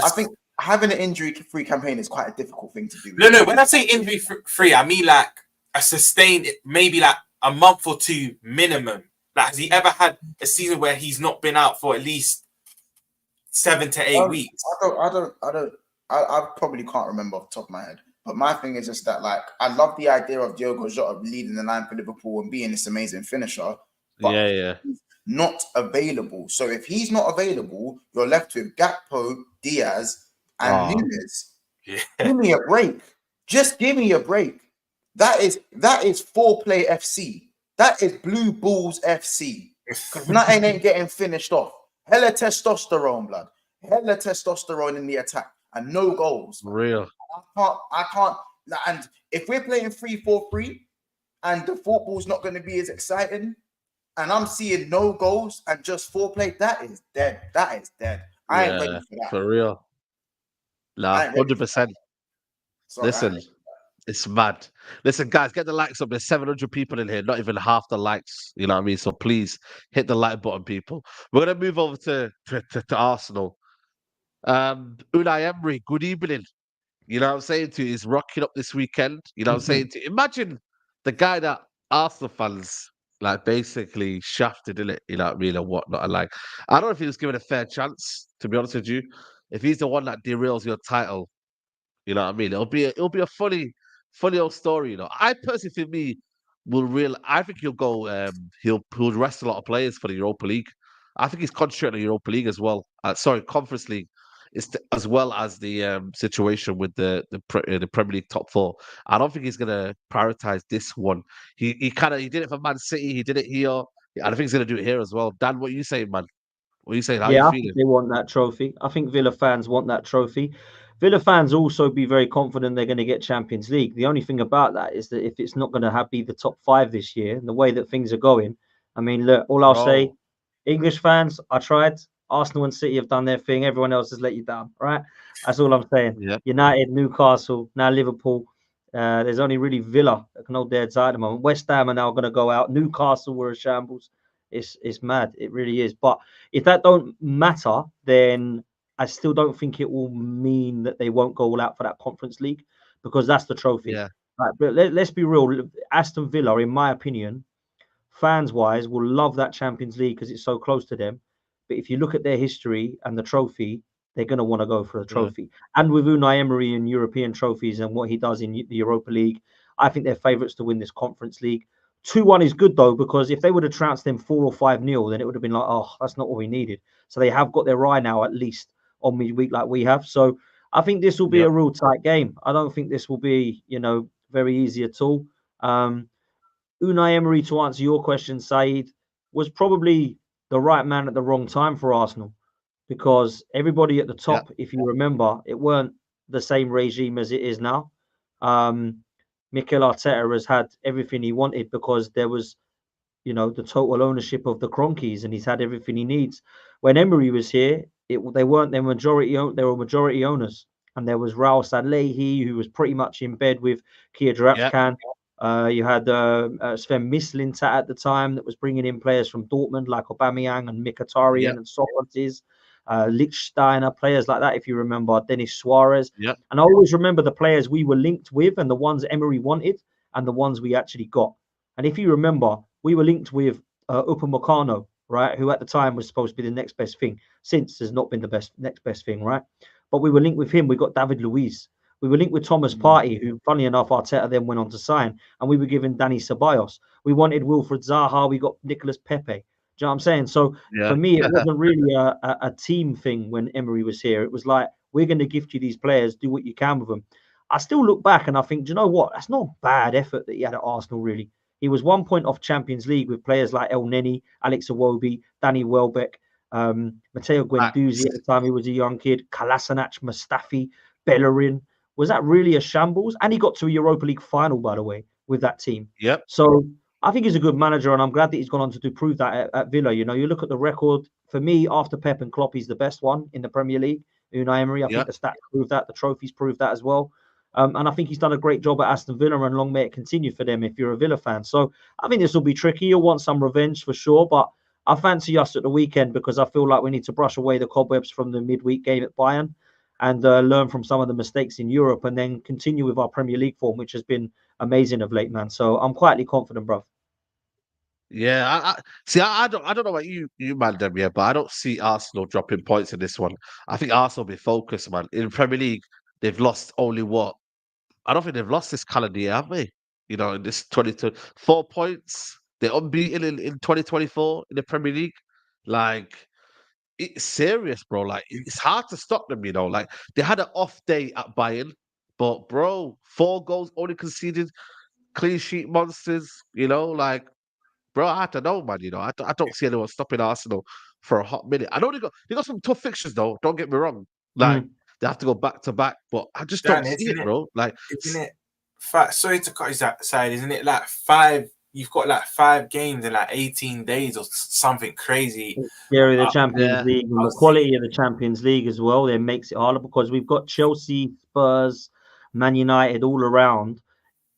I think having an injury-free campaign is quite a difficult thing to do. No. When I say injury-free, I mean like a sustained, maybe like a month or two minimum. Like, has he ever had a season where he's not been out for at least 7 to 8 weeks? I probably can't remember off the top of my head. But my thing is just that, like, I love the idea of Diogo Jota leading the line for Liverpool and being this amazing finisher. But he's not available. So if he's not available, you're left with Gakpo, Diaz, and Nunes. Yeah. Give me a break. Just give me a break. That is 4-play FC. That is Blue Bulls FC. Because nothing ain't getting finished off. Hella testosterone, blood. Hella testosterone in the attack. And no goals. Real. I can't. And if we're playing 3-4-3 and the football's not going to be as exciting, and I'm seeing no goals and just foreplay, that is dead. That is dead. I ain't ready for that. For real. Nah, 100%. Listen, it's mad. Listen, guys, get the likes up. There's 700 people in here, not even half the likes. You know what I mean? So please hit the like button, people. We're gonna move over to Arsenal. Unai Emery, good evening. You know what I'm saying to you? He's rocking up this weekend. You know what I'm saying to you? Imagine the guy that Arsenal fans like basically shafted in it, you know what I mean, and whatnot. And like, I don't know if he was given a fair chance, to be honest with you. If he's the one that derails your title, you know what I mean? It'll be a funny old story, you know. I personally think I think he'll rest a lot of players for the Europa League. I think he's concentrating on the Europa League as well. Sorry, Conference League, as well as the situation with the Premier League top four. I don't think he's gonna prioritize this one. He did it for Man City. He did it here. I think he's gonna do it here as well. Dan, what are you saying, man? What are you saying? How Yeah, you I feeling? think they want that trophy. I think Villa fans want that trophy. Villa fans also be very confident they're going to get Champions League. The only thing about that is that if it's not going to be the top 5 this year, and the way that things are going, I mean, look, all I'll say, English fans, I tried. Arsenal and City have done their thing. Everyone else has let you down, right? That's all I'm saying. Yeah. United, Newcastle, now Liverpool. There's only really Villa that can hold their heads high at the moment. West Ham are now going to go out. Newcastle were a shambles. It's mad. It really is. But if that don't matter, then I still don't think it will mean that they won't go all out for that Conference League, because that's the trophy. Yeah. Right, but let's be real. Aston Villa, in my opinion, fans-wise, will love that Champions League because it's so close to them. But if you look at their history and the trophy, they're going to want to go for the trophy. And with Unai Emery and European trophies and what he does in the Europa League, I think they're favourites to win this Conference League. 2-1 is good, though, because if they would have trounced them 4 or 5-0, then it would have been like, oh, that's not what we needed. So they have got their eye now, at least, on midweek like we have. So I think this will be a real tight game. I don't think this will be, very easy at all. Unai Emery, to answer your question, Saeed, was probably the right man at the wrong time for Arsenal, because everybody at the top, if you remember, it weren't the same regime as it is now. Mikel Arteta has had everything he wanted because there was, the total ownership of the Cronkies, and he's had everything he needs. When Emery was here, they were majority owners, and there was Raul Sadlehi, who was pretty much in bed with Kia Drapkan. You had Sven Mislintat at the time that was bringing in players from Dortmund like Aubameyang and Mkhitaryan and Socrates, Lichtsteiner, players like that, if you remember, Denis Suarez. And I always remember the players we were linked with and the ones Emery wanted and the ones we actually got. And if you remember, we were linked with Upamecano, right, who at the time was supposed to be the next best thing. Since has not been the next best thing, right? But we were linked with him. We got David Luiz. We were linked with Thomas Partey, who, funny enough, Arteta then went on to sign, and we were given Dani Ceballos. We wanted Wilfred Zaha. We got Nicolas Pepe. Do you know what I'm saying? So for me, it wasn't really a team thing when Emery was here. It was like, we're going to gift you these players, do what you can with them. I still look back and I think, do you know what? That's not a bad effort that he had at Arsenal, really. He was 1 point off Champions League with players like El Neni, Alex Iwobi, Danny Welbeck, Matteo Guendouzi at the time. He was a young kid. Kolasinac, Mustafi, Bellerin. Was that really a shambles? And he got to a Europa League final, by the way, with that team. So I think he's a good manager, and I'm glad that he's gone on to prove that at Villa. You look at the record. For me, after Pep and Klopp, he's the best one in the Premier League. Unai Emery, I think the stats prove that. The trophies prove that as well. And I think he's done a great job at Aston Villa, and long may it continue for them if you're a Villa fan. So I think this will be tricky. You'll want some revenge for sure, but I fancy us at the weekend because I feel like we need to brush away the cobwebs from the midweek game at Bayern and learn from some of the mistakes in Europe, and then continue with our Premier League form, which has been amazing of late, man. So I'm quietly confident, bro. Yeah, I don't know about you man, them, but I don't see Arsenal dropping points in this one. I think Arsenal will be focused, man. In Premier League, they've lost only what? I don't think they've lost this calendar year, have they? In this 4 points. They're unbeaten in 2024 in the Premier League. Like, it's serious, bro. Like, it's hard to stop them, Like, they had an off day at Bayern, but, bro, 4 goals only conceded, clean sheet monsters, like, bro, I don't know, man, I don't see anyone stopping Arsenal for a hot minute. I know they got some tough fixtures, though, don't get me wrong. Like, they have to go back to back, but I just don't see it, bro. Like, isn't it sorry to cut his side, isn't it? Like 5. You've got like 5 games in like 18 days or something crazy. Scary, the Champions Yeah. League and the quality of the Champions League as well. It makes it harder because we've got Chelsea, Spurs, Man United all around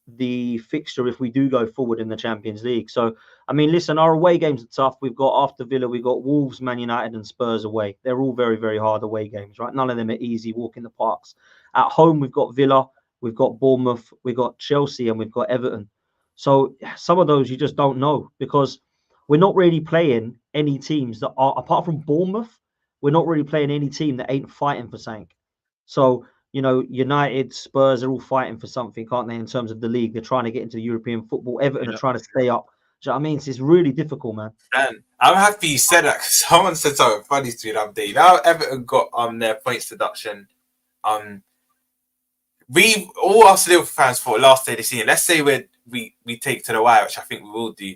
the fixture if we do go forward in the Champions League. So, I mean, listen, our away games are tough. We've got after Villa, we've got Wolves, Man United, and Spurs away. They're all very, very hard away games, right? None of them are easy, walk in the parks. At home, we've got Villa, we've got Bournemouth, we've got Chelsea, and we've got Everton. So some of those you just don't know because we're not really playing any teams that are, apart from Bournemouth, we're not really playing any team that ain't fighting for something. So, you know, United, Spurs are all fighting for something, aren't they, in terms of the league? They're trying to get into the European football. Everton are trying to stay up. Do you know what I mean? It's really difficult, man. And I'm happy you said that because someone said something funny to me the other day. Now Everton got their points deduction. We all us Liverpool fans for last day of the season. Let's say we take to the wire, which I think we will do.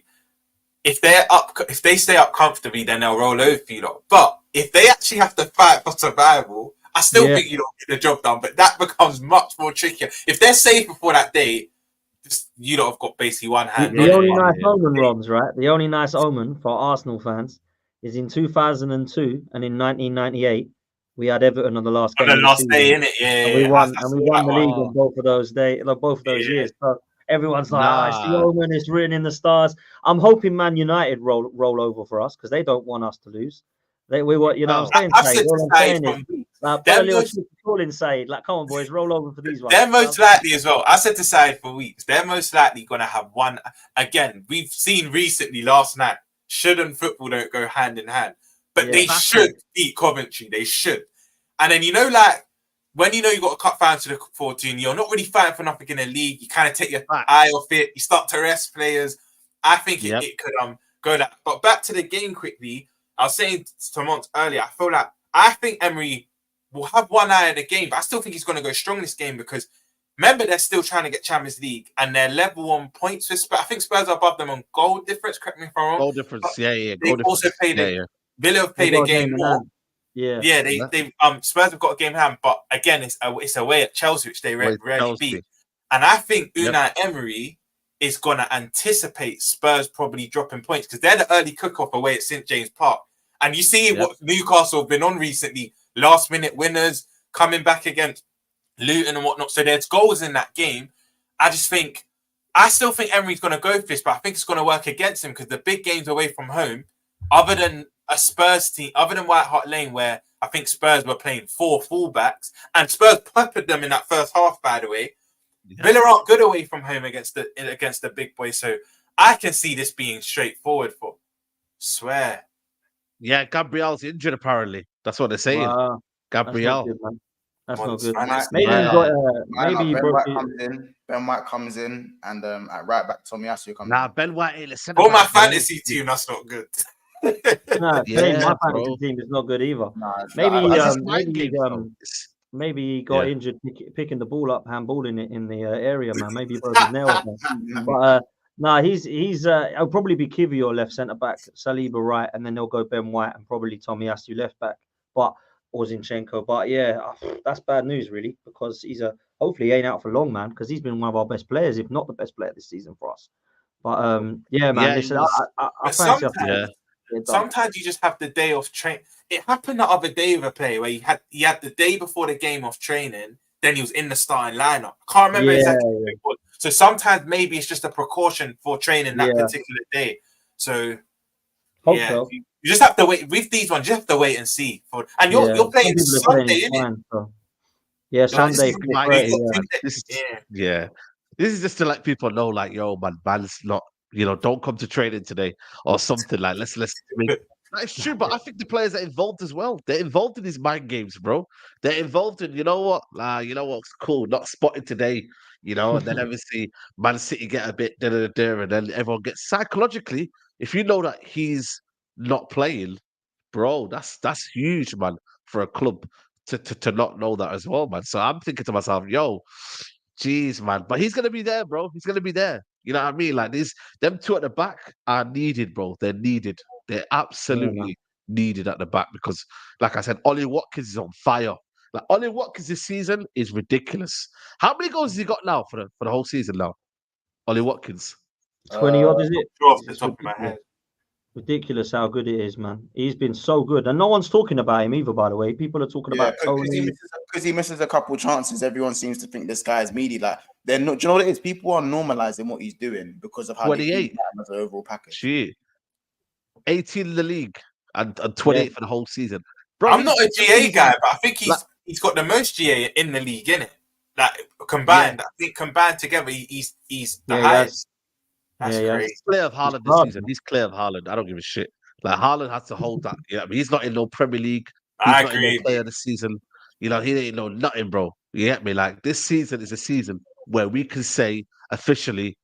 If they stay up comfortably, then they'll roll over for you lot. But if they actually have to fight for survival, I still think you don't get the job done. But that becomes much more trickier. If they're safe before that day, you lot have got basically one hand. The only nice omen, Roms, right? The only nice omen for Arsenal fans is in 2002 and in 1998, we had Everton on the last game. On the last day, innit? Yeah. And we won the league on both of those days, both of those years. So everyone's like, it's the omen, it's written in the stars. I'm hoping Man United roll over for us because they don't want us to lose. We want, you know, what I'm saying? Put a little call inside. Like, come on, boys, roll over for these ones. They're most likely as well. I said to side for weeks. They're most likely going to have one. Again, we've seen recently last night. Should and football don't go hand in hand, but they should beat Coventry. They should. And then, you know, like when you know you got a cut fans to look forward to, and you're not really fighting for nothing in the league, you kind of take your eye off it. You start to rest players. I think it could go that. But back to the game quickly. I was saying to Mont earlier, I think Emery will have one eye at the game, but I still think he's going to go strong this game because remember they're still trying to get Champions League and they're level on points with Spurs. I think Spurs are above them on goal difference. Correct me if I'm wrong. Goal difference, They've also played Villa have played a game more. They Spurs have got a game in hand, but again, it's away at Chelsea, which they rarely beat. And I think Unai Emery is going to anticipate Spurs probably dropping points because they're the early cook-off away at St. James Park. And you see what Newcastle have been on recently, last-minute winners, coming back against Luton and whatnot. So there's goals in that game. I still think Emery's going to go for this, but I think it's going to work against him because the big games away from home, other than a Spurs team, other than White Hart Lane, where I think Spurs were playing 4 fullbacks, and Spurs peppered them in that first half, by the way. Villa aren't good away from home against the big boys, so I can see this being straightforward for. Swear. Yeah, Gabriel's injured apparently. That's what they're saying. Wow. Gabriel. That's not good. Ben White comes in, and at right back, Tomiyasu comes in. Ben White. For my fantasy team, that's not good. My fantasy team is not good either. Maybe he got injured picking the ball up, handballing it in the area, man. Maybe he broke his nails. But he's it'll probably be Kivior left centre back, Saliba right, and then they'll go Ben White and probably Tomiyasu left back, or Zinchenko. But that's bad news really because hopefully he ain't out for long, man, because he's been one of our best players, if not the best player this season for us. But listen, I fancy sometimes you just have the day off train. It happened the other day with a player where he had the day before the game off training, then he was in the starting lineup. I can't remember exactly. So sometimes maybe it's just a precaution for training that particular day. So you just have to wait with these ones. You have to wait and see. And you're playing Sunday, isn't it? Sunday. This is just to let people know, like, yo, man's not. Don't come to training today or something like. Let's. That's true, but I think the players are involved as well. They're involved in these mind games, bro. They're involved in, you know what's cool, not spotted today, and then obviously Man City get a bit and then everyone gets psychologically. If you know that he's not playing, bro, that's huge, man, for a club to not know that as well, man. So I'm thinking to myself, yo, jeez, man, but he's gonna be there, bro. He's gonna be there. You know what I mean? Like them two at the back are needed, bro. They're needed. They're absolutely needed at the back because, like I said, Ollie Watkins is on fire. Like Ollie Watkins this season is ridiculous. How many goals has he got now for the whole season now? Ollie Watkins. 20 odd, is it? Off the It's top of my ridiculous. head. Ridiculous how good it is, man. He's been so good, and no one's talking about him either. By the way, people are talking about Tony. Because he misses a couple chances. Everyone seems to think this guy is meaty. Like they're not. Do you know what it is? People are normalizing what he's doing because of how they treat him as an overall package. Shit. 18 in the league and 28 for the whole season. Bro, I'm not a GA guy, but I think he's got the most GA in the league, innit? Like combined, I think combined together, he's the highest. That's crazy. He's clear of Haaland this season. He's clear of Haaland. I don't give a shit. Like Haaland has to hold that. Yeah, he's not in no Premier League. He's not in no player this season. He ain't no nothing, bro. You get me? Like this season is a season where we can say officially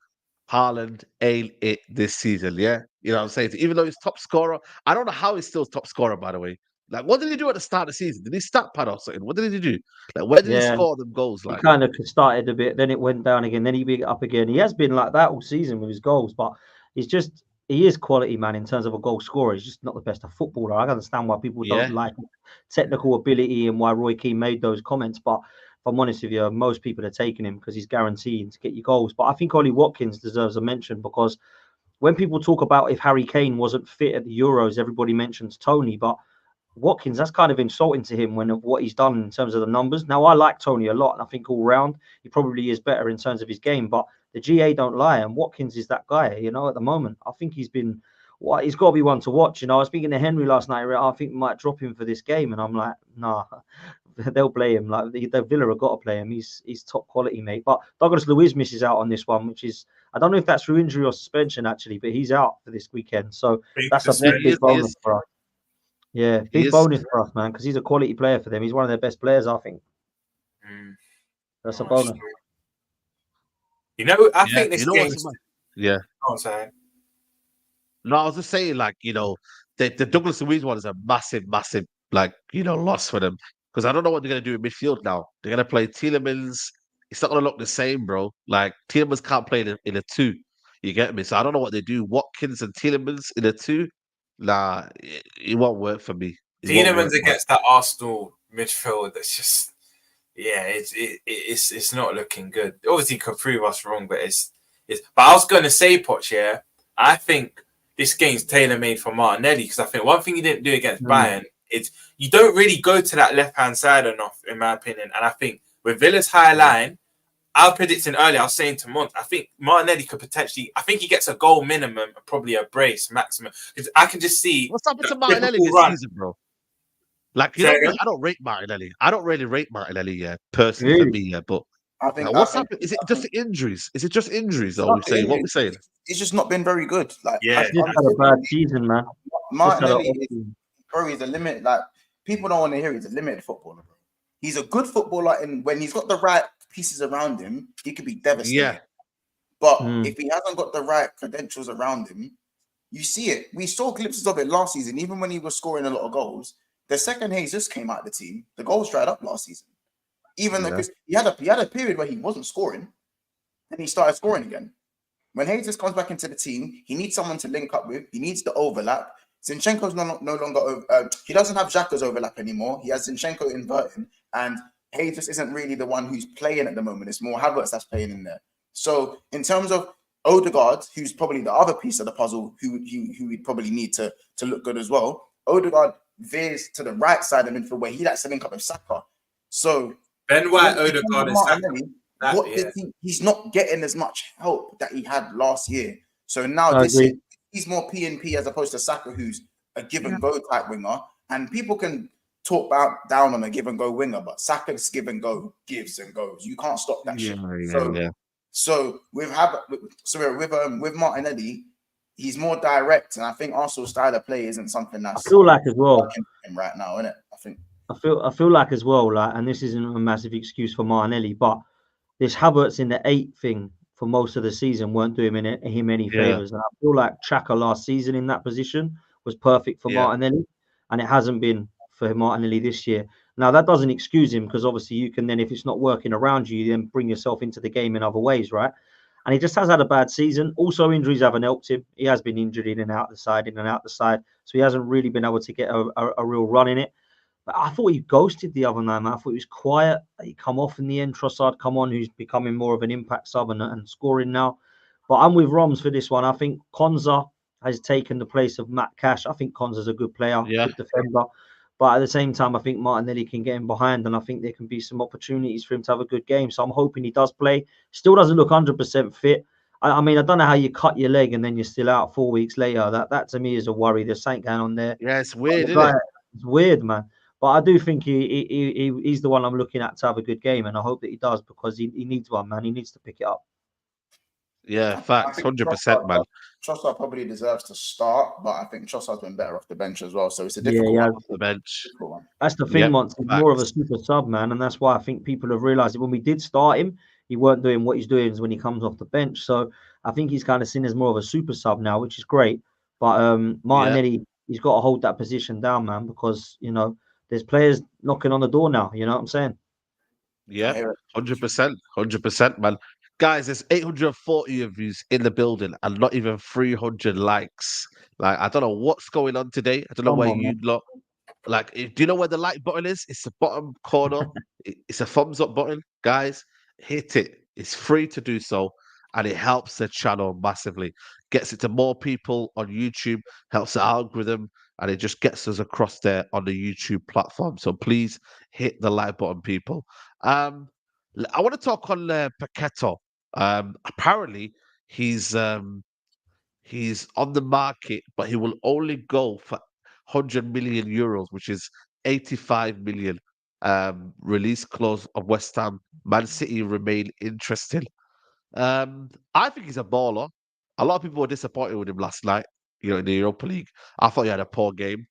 Haaland ain't it this season. Yeah, you know what I'm saying. Even though he's top scorer, I don't know how he's still top scorer. By the way, like what did he do at the start of the season? Did he stat pad or something? What did he do? Like where did he score them goals? Like he kind of started a bit, then it went down again, then he beat up again. He has been like that all season with his goals, but he is quality, man, in terms of a goal scorer. He's just not the best of footballer. I understand why people don't like technical ability and why Roy Keane made those comments, but if I'm honest with you, most people are taking him because he's guaranteed to get you goals. But I think Ollie Watkins deserves a mention because when people talk about if Harry Kane wasn't fit at the Euros, everybody mentions Tony, but Watkins, that's kind of insulting to him when of what he's done in terms of the numbers. Now, I like Tony a lot, and I think all round he probably is better in terms of his game, but the GA don't lie, and Watkins is that guy, at the moment. I think he's got to be one to watch. I was speaking to Henry last night, I think we might drop him for this game, and I'm like, nah, they'll play him. Like the Villa have got to play him. He's top quality, mate. But Douglas Luiz misses out on this one, which is, I don't know if that's through injury or suspension, actually, but he's out for this weekend. So that's a big bonus for us. Yeah, big bonus for us, man, because he's a quality player for them. He's one of their best players, I think. That's a bonus. I think this game. Yeah. I'm saying. No, I was just saying, like, the Douglas Luiz one is a massive, loss for them. Because I don't know what they're going to do in midfield now. They're going to play Tielemans. It's not going to look the same, bro. Like, Tielemans can't play in a 2. You get me? So I don't know what they do. Watkins and Tielemans in a 2. Nah, it won't work for me. Tielemans against that Arsenal midfield, that's just, it's not looking good. Obviously, could prove us wrong, but it's. But I was going to say, Poch, I think this game's tailor-made for Martinelli because I think one thing he didn't do against Bayern is you don't really go to that left-hand side enough, in my opinion. And I think with Villa's high line, I was predicting earlier, I was saying to Mont, I think Martinelli could potentially, I think he gets a goal minimum, probably a brace maximum. Because I can just see. What's happened to Martinelli this season, bro? Like, I don't rate Martinelli. I don't really rate Martinelli, personally, for me, but I think what's happened? Is it just injuries? Is it just injuries? What we're saying? It's just not been very good. Like, he's had a bad season, man. Martinelli he's a limit. Like, people don't want to hear he's a limited footballer, bro. He's a good footballer, and when he's got the right pieces around him, he could be devastating. Yeah. But if he hasn't got the right credentials around him, you see it. We saw glimpses of it last season, even when he was scoring a lot of goals. The second Jesus came out of the team, the goals dried up last season. Even though he had a period where he wasn't scoring, then he started scoring again. When Jesus comes back into the team, he needs someone to link up with. He needs the overlap. Zinchenko's no longer he doesn't have Xhaka's overlap anymore. He has Zinchenko inverting, and Jesus isn't really the one who's playing at the moment. It's more Havertz that's playing in there. So in terms of Odegaard, who's probably the other piece of the puzzle, who we'd probably need to look good as well. Odegaard veers to the right side of the midfield where he likes to link up with Saka. So Ben White, Odegaard, and Saka. He's not getting as much help that he had last year. So now this year, he's more P&P as opposed to Saka, who's a give and go type winger. And people can talk down on a give and go winger, but Saka's give and go gives and goes. You can't stop that shit. So with Martinelli, he's more direct, and I think Arsenal's style of play isn't something that's. I feel like as well right now, isn't it? I feel like as well, like, and this isn't a massive excuse for Martinelli, but this Havertz in the 8 thing for most of the season weren't doing him any favors. And I feel like Xhaka last season in that position was perfect for Martinelli, and it hasn't been for Martinelli this year. Now, that doesn't excuse him because obviously you can then, if it's not working around you, then bring yourself into the game in other ways, right? And he just has had a bad season. Also, injuries haven't helped him. He has been injured in and out the side. So he hasn't really been able to get a real run in it. But I thought he ghosted the other night, man. I thought he was quiet. He come off in the end. Trossard come on, who's becoming more of an impact sub and scoring now. But I'm with Roms for this one. I think Konza has taken the place of Matt Cash. I think Konza's a good player, good defender. But at the same time, I think Martinelli can get him behind, and I think there can be some opportunities for him to have a good game. So I'm hoping he does play. Still doesn't look 100% fit. I mean, I don't know how you cut your leg and then you're still out 4 weeks later. That to me is a worry. There's something going on there. Yeah, it's weird, isn't it? It's weird, man. But I do think he's the one I'm looking at to have a good game, and I hope that he does because he needs one, man. He needs to pick it up. Yeah, facts, 100%, man. Trossard probably deserves to start, but I think Trossard's been better off the bench as well. So it's a difficult one. Off the bench. That's the thing, Monty. He's more of a super sub, man, and that's why I think people have realised that when we did start him, he weren't doing what he's doing when he comes off the bench. So I think he's kind of seen as more of a super sub now, which is great. But Martinelli, he's got to hold that position down, man, because, you know, there's players knocking on the door now. You know what I'm saying? Yeah, 100%, 100%, man. Guys, there's 840 of you in the building and not even 300 likes. Like, I don't know what's going on today. I don't know where you lot. Like, do you know where the like button is? It's the bottom corner. It's a thumbs up button. Guys, hit it. It's free to do so. And it helps the channel massively. Gets it to more people on YouTube, helps the algorithm, and it just gets us across there on the YouTube platform. So please hit the like button, people. I want to talk on Paqueta. Apparently, he's on the market, but he will only go for 100 million euros, which is 85 million. Release clause of West Ham. Man City remain interested. I think he's a baller. A lot of people were disappointed with him last night, you know, in the Europa League. I thought he had a poor game.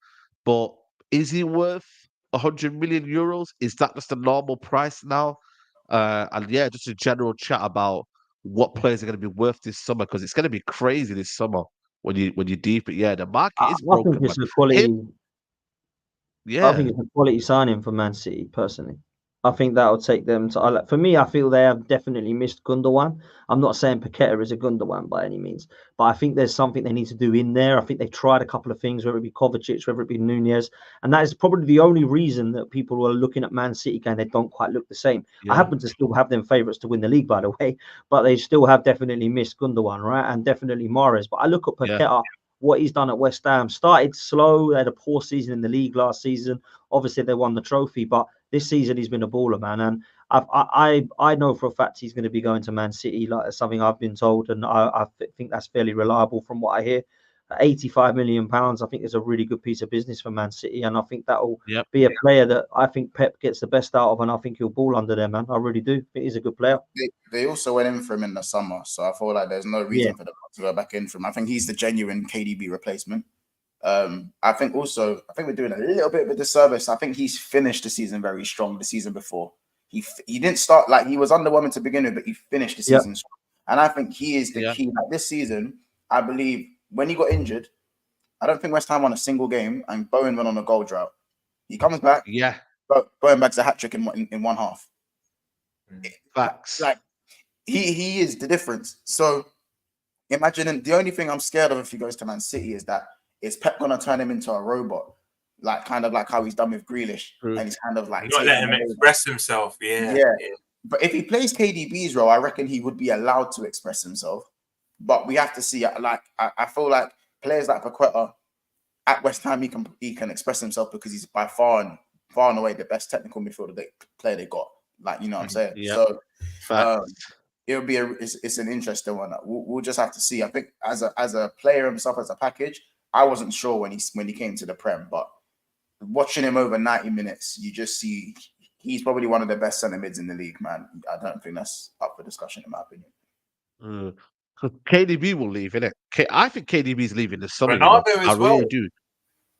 But is he worth 100 million euros? Is that just a normal price now? And yeah, just a general chat about what players are going to be worth this summer, because it's going to be crazy this summer when you deep it. Yeah, the market is broken. I think it's a quality. I think it's a quality signing for Man City, personally. I think that will take them to. For me, I feel they have definitely missed Gundogan. I'm not saying Paqueta is a Gundogan by any means, but I think there's something they need to do in there. I think they've tried a couple of things, whether it be Kovacic, whether it be Nunez, and that is probably the only reason that people are looking at Man City going, they don't quite look the same. Yeah. I happen to still have them favourites to win the league, by the way, but they still have definitely missed Gundogan, right? And definitely Mahrez. But I look at Paqueta, what he's done at West Ham. Started slow, they had a poor season in the league last season. Obviously, they won the trophy, but this season he's been a baller, man. And I know for a fact he's going to be going to Man City, like something I've been told, and I think that's fairly reliable from what I hear. £85 million, I think, is a really good piece of business for Man City, and I think that will be a player that I think Pep gets the best out of, and I think he'll ball under there, man. I really do. I think he's a good player. They also went in for him in the summer, so I feel like there's no reason for them to go back in for him. I think he's the genuine KDB replacement. I think we're doing a little bit of a disservice. I think he's finished the season very strong. The season before, he didn't start, like, he was underwhelming to begin with, but he finished the season strong. And I think he is the key. Like, this season, I believe when he got injured, I don't think West Ham won a single game, and Bowen went on a goal drought. He comes back, Bowen bags a hat trick in one half. Facts. Like, he is the difference. So imagine, the only thing I'm scared of if he goes to Man City is Pep gonna turn him into a robot, like kind of like how he's done with Grealish, and he's kind of like not let him express himself. Yeah. But if he plays KDB's role, I reckon he would be allowed to express himself. But we have to see. Like, I feel like players like Paqueta at West Ham, he can express himself because he's by far and away the best technical midfielder player they got. Like, you know what I'm saying? Yeah. So it'll be it's an interesting one. We'll just have to see. I think as a player himself, as a package, I wasn't sure when he came to the Prem, but watching him over 90 minutes, you just see he's probably one of the best centre mids in the league, man. I don't think that's up for discussion, in my opinion. KDB will leave, innit? I think KDB's leaving this summer. Ronaldo as well. I really do.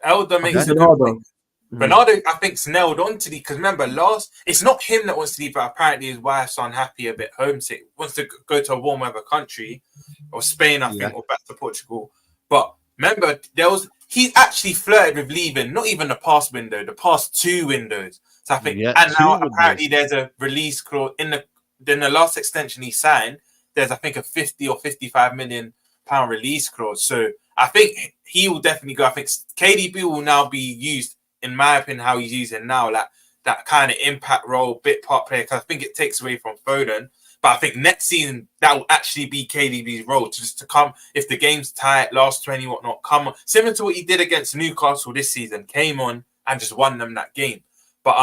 Elder makes a good point. Ronaldo, I think, nailed on to because remember, it's not him that wants to leave, but apparently his wife's unhappy, a bit homesick, wants to go to a warm weather country, or Spain, I think, or back to Portugal. But remember, he actually flirted with leaving, not even the past window, the past 2 windows. So I think, and now apparently there's a release clause in the last extension he signed. There's, I think, a 50 or 55 million pound release clause. So I think he will definitely go. I think KDB will now be used in my opinion, how he's using now, like that kind of impact role, bit part player, because I think it takes away from Foden. But I think next season that will actually be KDB's role to come if the game's tight, last 20, whatnot, come on. Similar to what he did against Newcastle this season, came on and just won them that game. But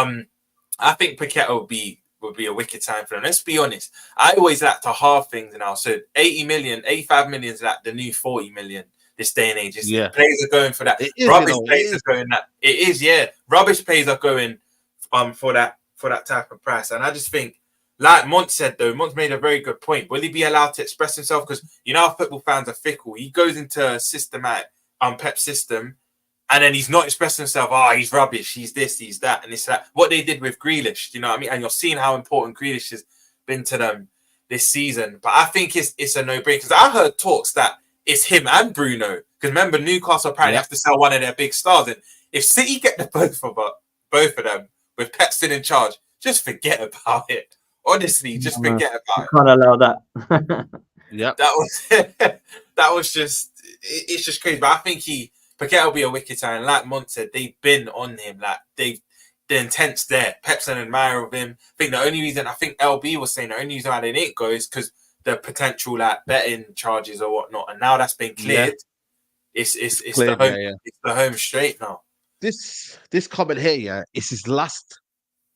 I think Paqueta would be a wicked time for them. Let's be honest. I always like to halve things now. So 80 million, 85 million is like the new 40 million this day and age. Players are going for that. Rubbish players are going that. It is, yeah. Rubbish players are going for that type of price. And I just think, like Mont said, though, Mont's made a very good point. Will he be allowed to express himself? Because you know how football fans are fickle. He goes into a systematic Pep system, and then he's not expressing himself. Oh, he's rubbish. He's this, he's that, and it's that. What they did with Grealish, you know what I mean? And you're seeing how important Grealish has been to them this season. But I think it's a no-brainer. Because I heard talks that it's him and Bruno. Because remember, Newcastle apparently have to sell one of their big stars. And if City get the both of them, with Pep still in charge, just forget about it. Honestly, just forget about it. Can't allow that. Yeah, that was just it's just crazy. But I think Paqueta will be a wicked time. Like Mont said, they've been on him. Like the intent's there. Pep's an admirer of him. I think the only reason LB was saying the only reason why they didn't go is because the potential like betting charges or whatnot. And now that's been cleared. It's cleared, it's the home straight now. This comment here, it's his last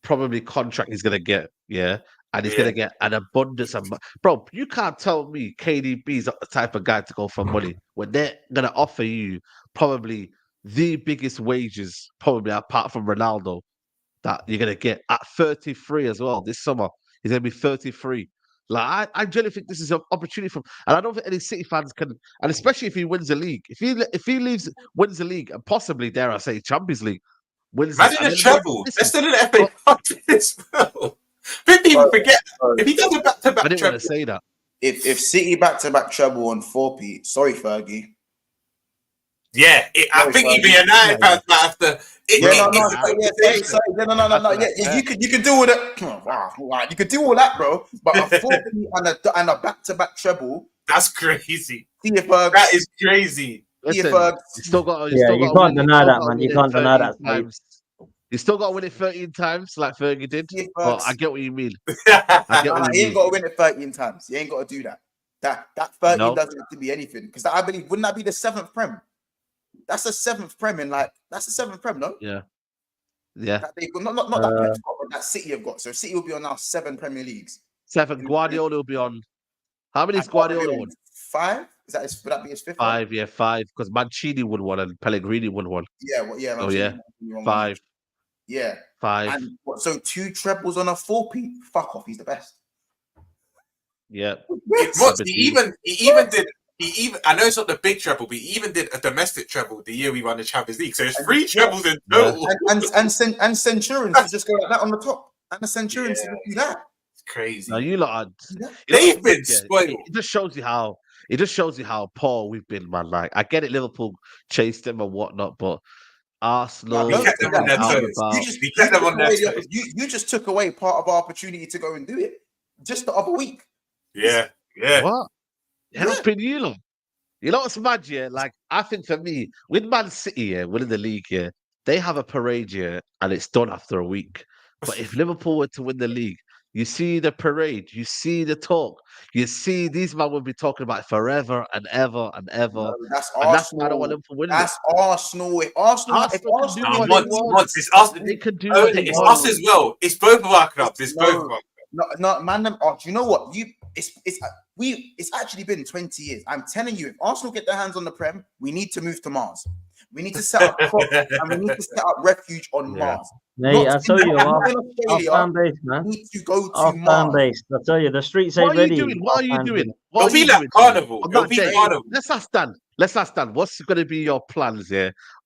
probably contract he's gonna get, and he's gonna get an abundance of bro. You can't tell me KDB's not the type of guy to go for money when they're gonna offer you probably the biggest wages, probably apart from Ronaldo, that you're gonna get at 33 as well. This summer he's gonna be 33. Like I generally think this is an opportunity for him, and I don't think any City fans can, and especially if he wins the league, if he wins the league, and possibly dare I say Champions League. Imagine a treble. Let's do the FA Cup as well. People even forget if he does a back-to-back. I didn't want to say that. If City back-to-back treble on 4P, sorry Fergie. Yeah, I think he'd be a United fan after. No. Yeah, you can do all that. Wow, you could do all that, bro. But a 4P and a back-to-back treble. That's crazy. That is crazy. Listen, you still got. You can't deny that, man. You can't deny that. You still got to win it 13 times, like Fergie did. But I get what you mean. You ain't got to win it 13 times. You ain't got to do that. That 13 doesn't have to be anything. Because I believe, wouldn't that be the 7th Prem? That's the 7th Prem in that's the 7th Prem, no? Yeah. That not that Pep's got, but that City have got. So City will be on now 7 Premier Leagues. 7. Guardiola will be on. How many is Guardiola on? 5? Would that be his 5th? 5, yeah, 5. Because Mancini won one and Pellegrini won one. Yeah. 5. Yeah. 5. And so 2 trebles on a 4P? Fuck off, he's the best. Yeah. He even did. I know it's not the big treble, but he even did a domestic treble the year we won the Champions League. So it's 3 trebles in total. And Centurions to just go like that on the top. And the Centurions to do that. It's crazy. Now you lot they've been spoiled. It just shows you how poor we've been, man. Like I get it, Liverpool chased them and whatnot, but Arsenal. You just took away part of our opportunity to go and do it just the other week. Yeah. What? Helping you lot. You know what's mad, yeah? Like, I think for me, with Man City, winning the league, they have a parade, and it's done after a week. But if Liverpool were to win the league, you see the parade, you see the talk, you see these men will be talking about it forever and ever and ever. No, that's Arsenal. And that's why I don't want them to win. That's Arsenal. If Arsenal it's us. They can do it's us as well. It's both of our clubs. It's both of our clubs. No, man. Do you know what? It's actually been 20 years. I'm telling you, if Arsenal get their hands on the Prem, we need to move to Mars. We need to set up and we need to set up refuge on Mars. Mate, I tell you, our fan base, man. We need to go to our Mars. fan base. I tell you, the streets ain't ready. What are you doing? It'll be like carnival. It'll be carnival. Let's ask Dan. What's going to be your plans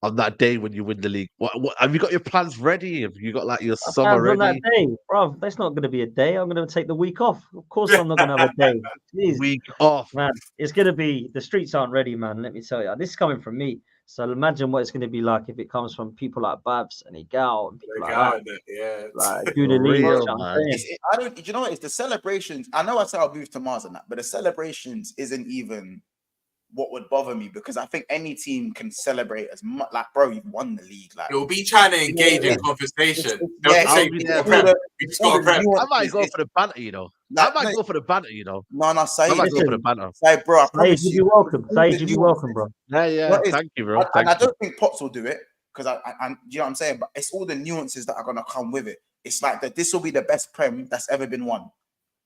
on that day when you win the league? What have you got your plans ready? Have you got like your summer ready? On that day, bro, that's not going to be a day. I'm going to take the week off. Of course, I'm not going to have a day. Jeez. Week off, man. It's going to be the streets aren't ready, man. Let me tell you, this is coming from me. So imagine what it's going to be like if it comes from people like Babs and Igal and people like that. Yeah, like do the league. You know what? It's the celebrations. I know I said I'll move to Mars and that, but the celebrations isn't even what would bother me, because I think any team can celebrate as much. Like, bro, you've won the league. Like, It will be trying to engage in conversation. They'll yeah, just say, I'll be there, "We got a man. prem. We just got a prem." I might go for the banter, you know. Like, I might go for the banter, you know. No, I Saeed, might go for the listen, banter. Saeed, bro, I Saeed, promise you'd be you. welcome. Saeed, you'd be welcome, bro. Yeah. What is- Thank you, bro. And I Thank you. don't think Potts will do it, because I you know what I'm saying. But it's all the nuances that are gonna come with it. It's like that. This will be the best prem that's ever been won.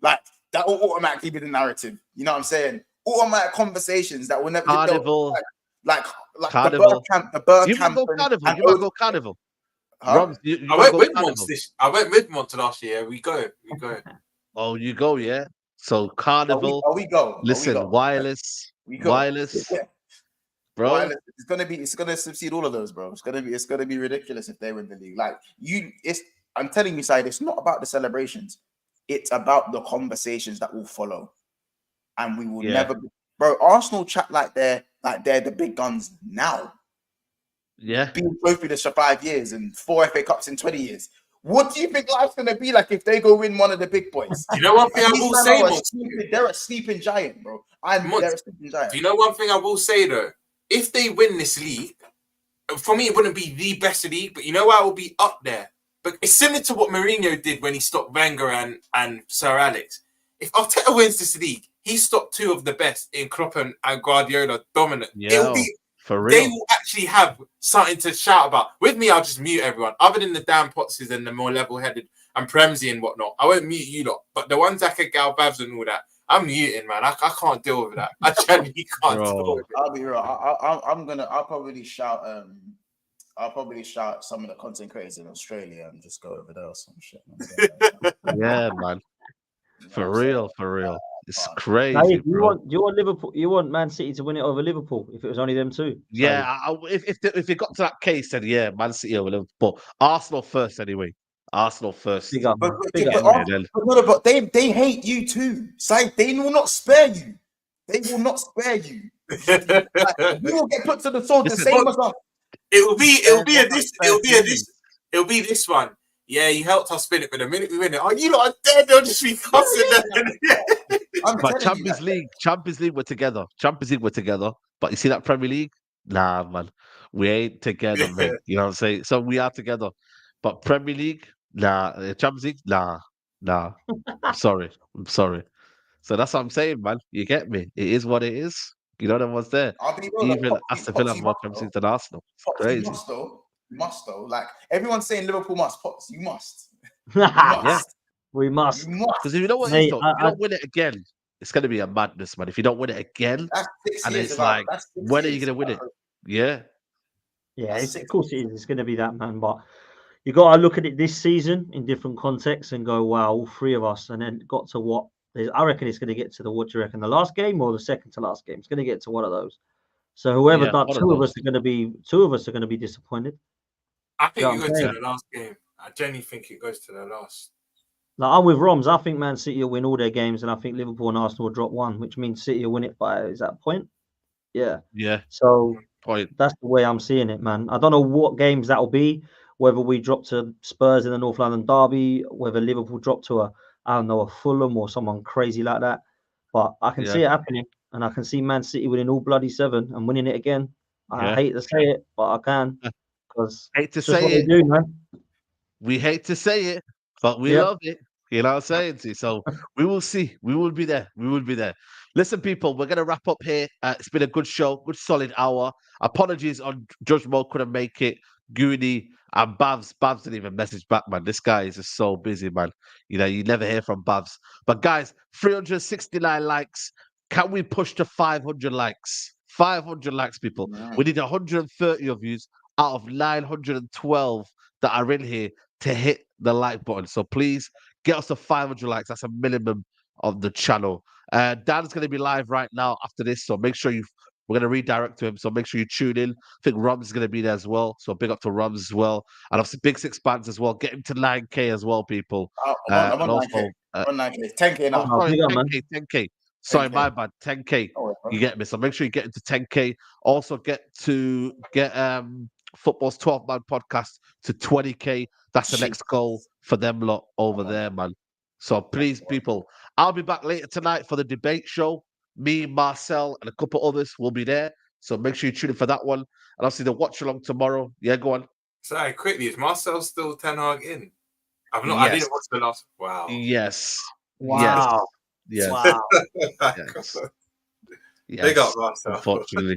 Like, that will automatically be the narrative. You know what I'm saying? Automatic conversations that will never. Carnival. Like Carnival. the Bergkamp. You might go Carnival. and You might Odegaard. go Carnival. Huh? Roms, you I might went go with Carnival. Monts I went with Monts last year. We go. Oh, you go, yeah. So Carnival. We go. Listen, wireless. We go. Wireless. Bro. Wireless. It's gonna succeed all of those, bro. It's gonna be ridiculous if they win the league. Like, I'm telling you, Said, it's not about the celebrations. It's about the conversations that will follow. And we will never be, bro. Arsenal chat like they're the big guns now. Yeah. Being trophy for 5 years and 4 FA Cups in 20 years. What do you think life's gonna be like if they go win one of the big boys? You know one thing I will say, they're a sleeping giant, bro. They're a sleeping giant. Do you know one thing I will say though? If they win this league, for me it wouldn't be the best league, but you know why it will be up there. But it's similar to what Mourinho did when he stopped Wenger and Sir Alex. If Arteta wins this league, he stopped 2 of the best in Klopp and Guardiola dominant. It'll be for real. They will actually have something to shout about. With me, I'll just mute everyone. Other than the Dan Pottses and the more level-headed and Premsy and whatnot, I won't mute you lot. But the ones that could Gal Babs and all that, I'm muting, man. I can't deal with that. I genuinely can't deal with it. I'll be real. I'll probably shout. I'll probably shout some of the content creators in Australia and just go over there or some shit. Yeah, man. For real. It's crazy. Hey, bro. you want Liverpool? You want Man City to win it over Liverpool if it was only them two? Yeah, if it got to that case, then yeah, Man City over Liverpool. But Arsenal first anyway. Arsenal first. Big up, man. But they hate you too. They will not spare you. They will not spare you. You will get put to the sword the same as us. It'll be this one. Yeah, you helped us spin it, but the minute we win it, you lot are dead. They'll just be cussing them. But Champions League, we're together. But you see that Premier League? Nah, man. We ain't together, mate. You know what I'm saying? So we are together. But Premier League? Nah. Champions League? Nah. I'm sorry. So that's what I'm saying, man. You get me? It is what it is. You know, everyone's there. Even Aston Villa have more Champions League than Arsenal. It's crazy. You must though. Like, everyone's saying Liverpool must. Pots, you must. Yeah. We must. Because if you know what it is, though, if you don't win it again, it's going to be a madness, man. If you don't win it again, and it's like, when are you going to win it? Yeah. Yeah, of course it is. It's going to be that, man. But you got to look at it this season in different contexts and go, wow, all 3 of us, and then got to what? I reckon it's going to get to what do you reckon? The last game or the second to last game? It's going to get to one of those. So whoever does, 2 of us are going to be disappointed. I think it goes to the last game. I genuinely think it goes to the last. Like, I'm with Roms. I think Man City will win all their games, and I think Liverpool and Arsenal will drop 1, which means City will win it by, is that a point? Yeah. Yeah. So point. That's the way I'm seeing it, man. I don't know what games that will be, whether we drop to Spurs in the North London derby, whether Liverpool drop to a Fulham or someone crazy like that. But I can see it happening, and I can see Man City winning all bloody 7 and winning it again. I hate to say it, but I can. Because hate to say it. Do, man. We hate to say it, but we love it. You know what I'm saying? So we will see. We will be there. Listen, people, we're going to wrap up here. It's been a good show, good solid hour. Apologies on Judge Mo couldn't make it. Goonie and Babs didn't even message back, man. This guy is just so busy, man. You know, you never hear from Babs. But guys, 369 likes. Can we push to 500 likes? 500 likes, people. We need 130 of you out of 912 that are in here to hit the like button. So please get us to 500 likes. That's a minimum of the channel. Dan's going to be live right now after this, so make sure we're going to redirect to him, so make sure you tune in. I think Roms is going to be there as well, so big up to Roms as well. And obviously Big Six Bands as well. Get him to 9K as well, people. I'm on 9K. 10K now. Oh, sorry, 10K. Sorry, 10K. My bad. 10K. You get me? So make sure you get into 10K. Also get Football's 12-man podcast to 20K. That's the next goal for them lot over there, man. So please, people, I'll be back later tonight for the debate show. Me, Marcel, and a couple others will be there. So make sure you tune in for that one. And obviously the watch along tomorrow. Yeah, go on. Sorry, quickly, is Marcel still Ten Hag in? I Yes. didn't watch the last. Wow. Yes. Wow. Yes. Wow. Yes. Big up, Marcel. Unfortunately.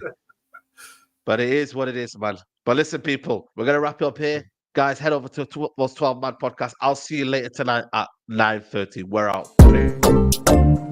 But it is what it is, man. But listen, people, we're gonna wrap it up here. Guys, head over to those 12 Man podcast. I'll see you later tonight at 9:30. We're out.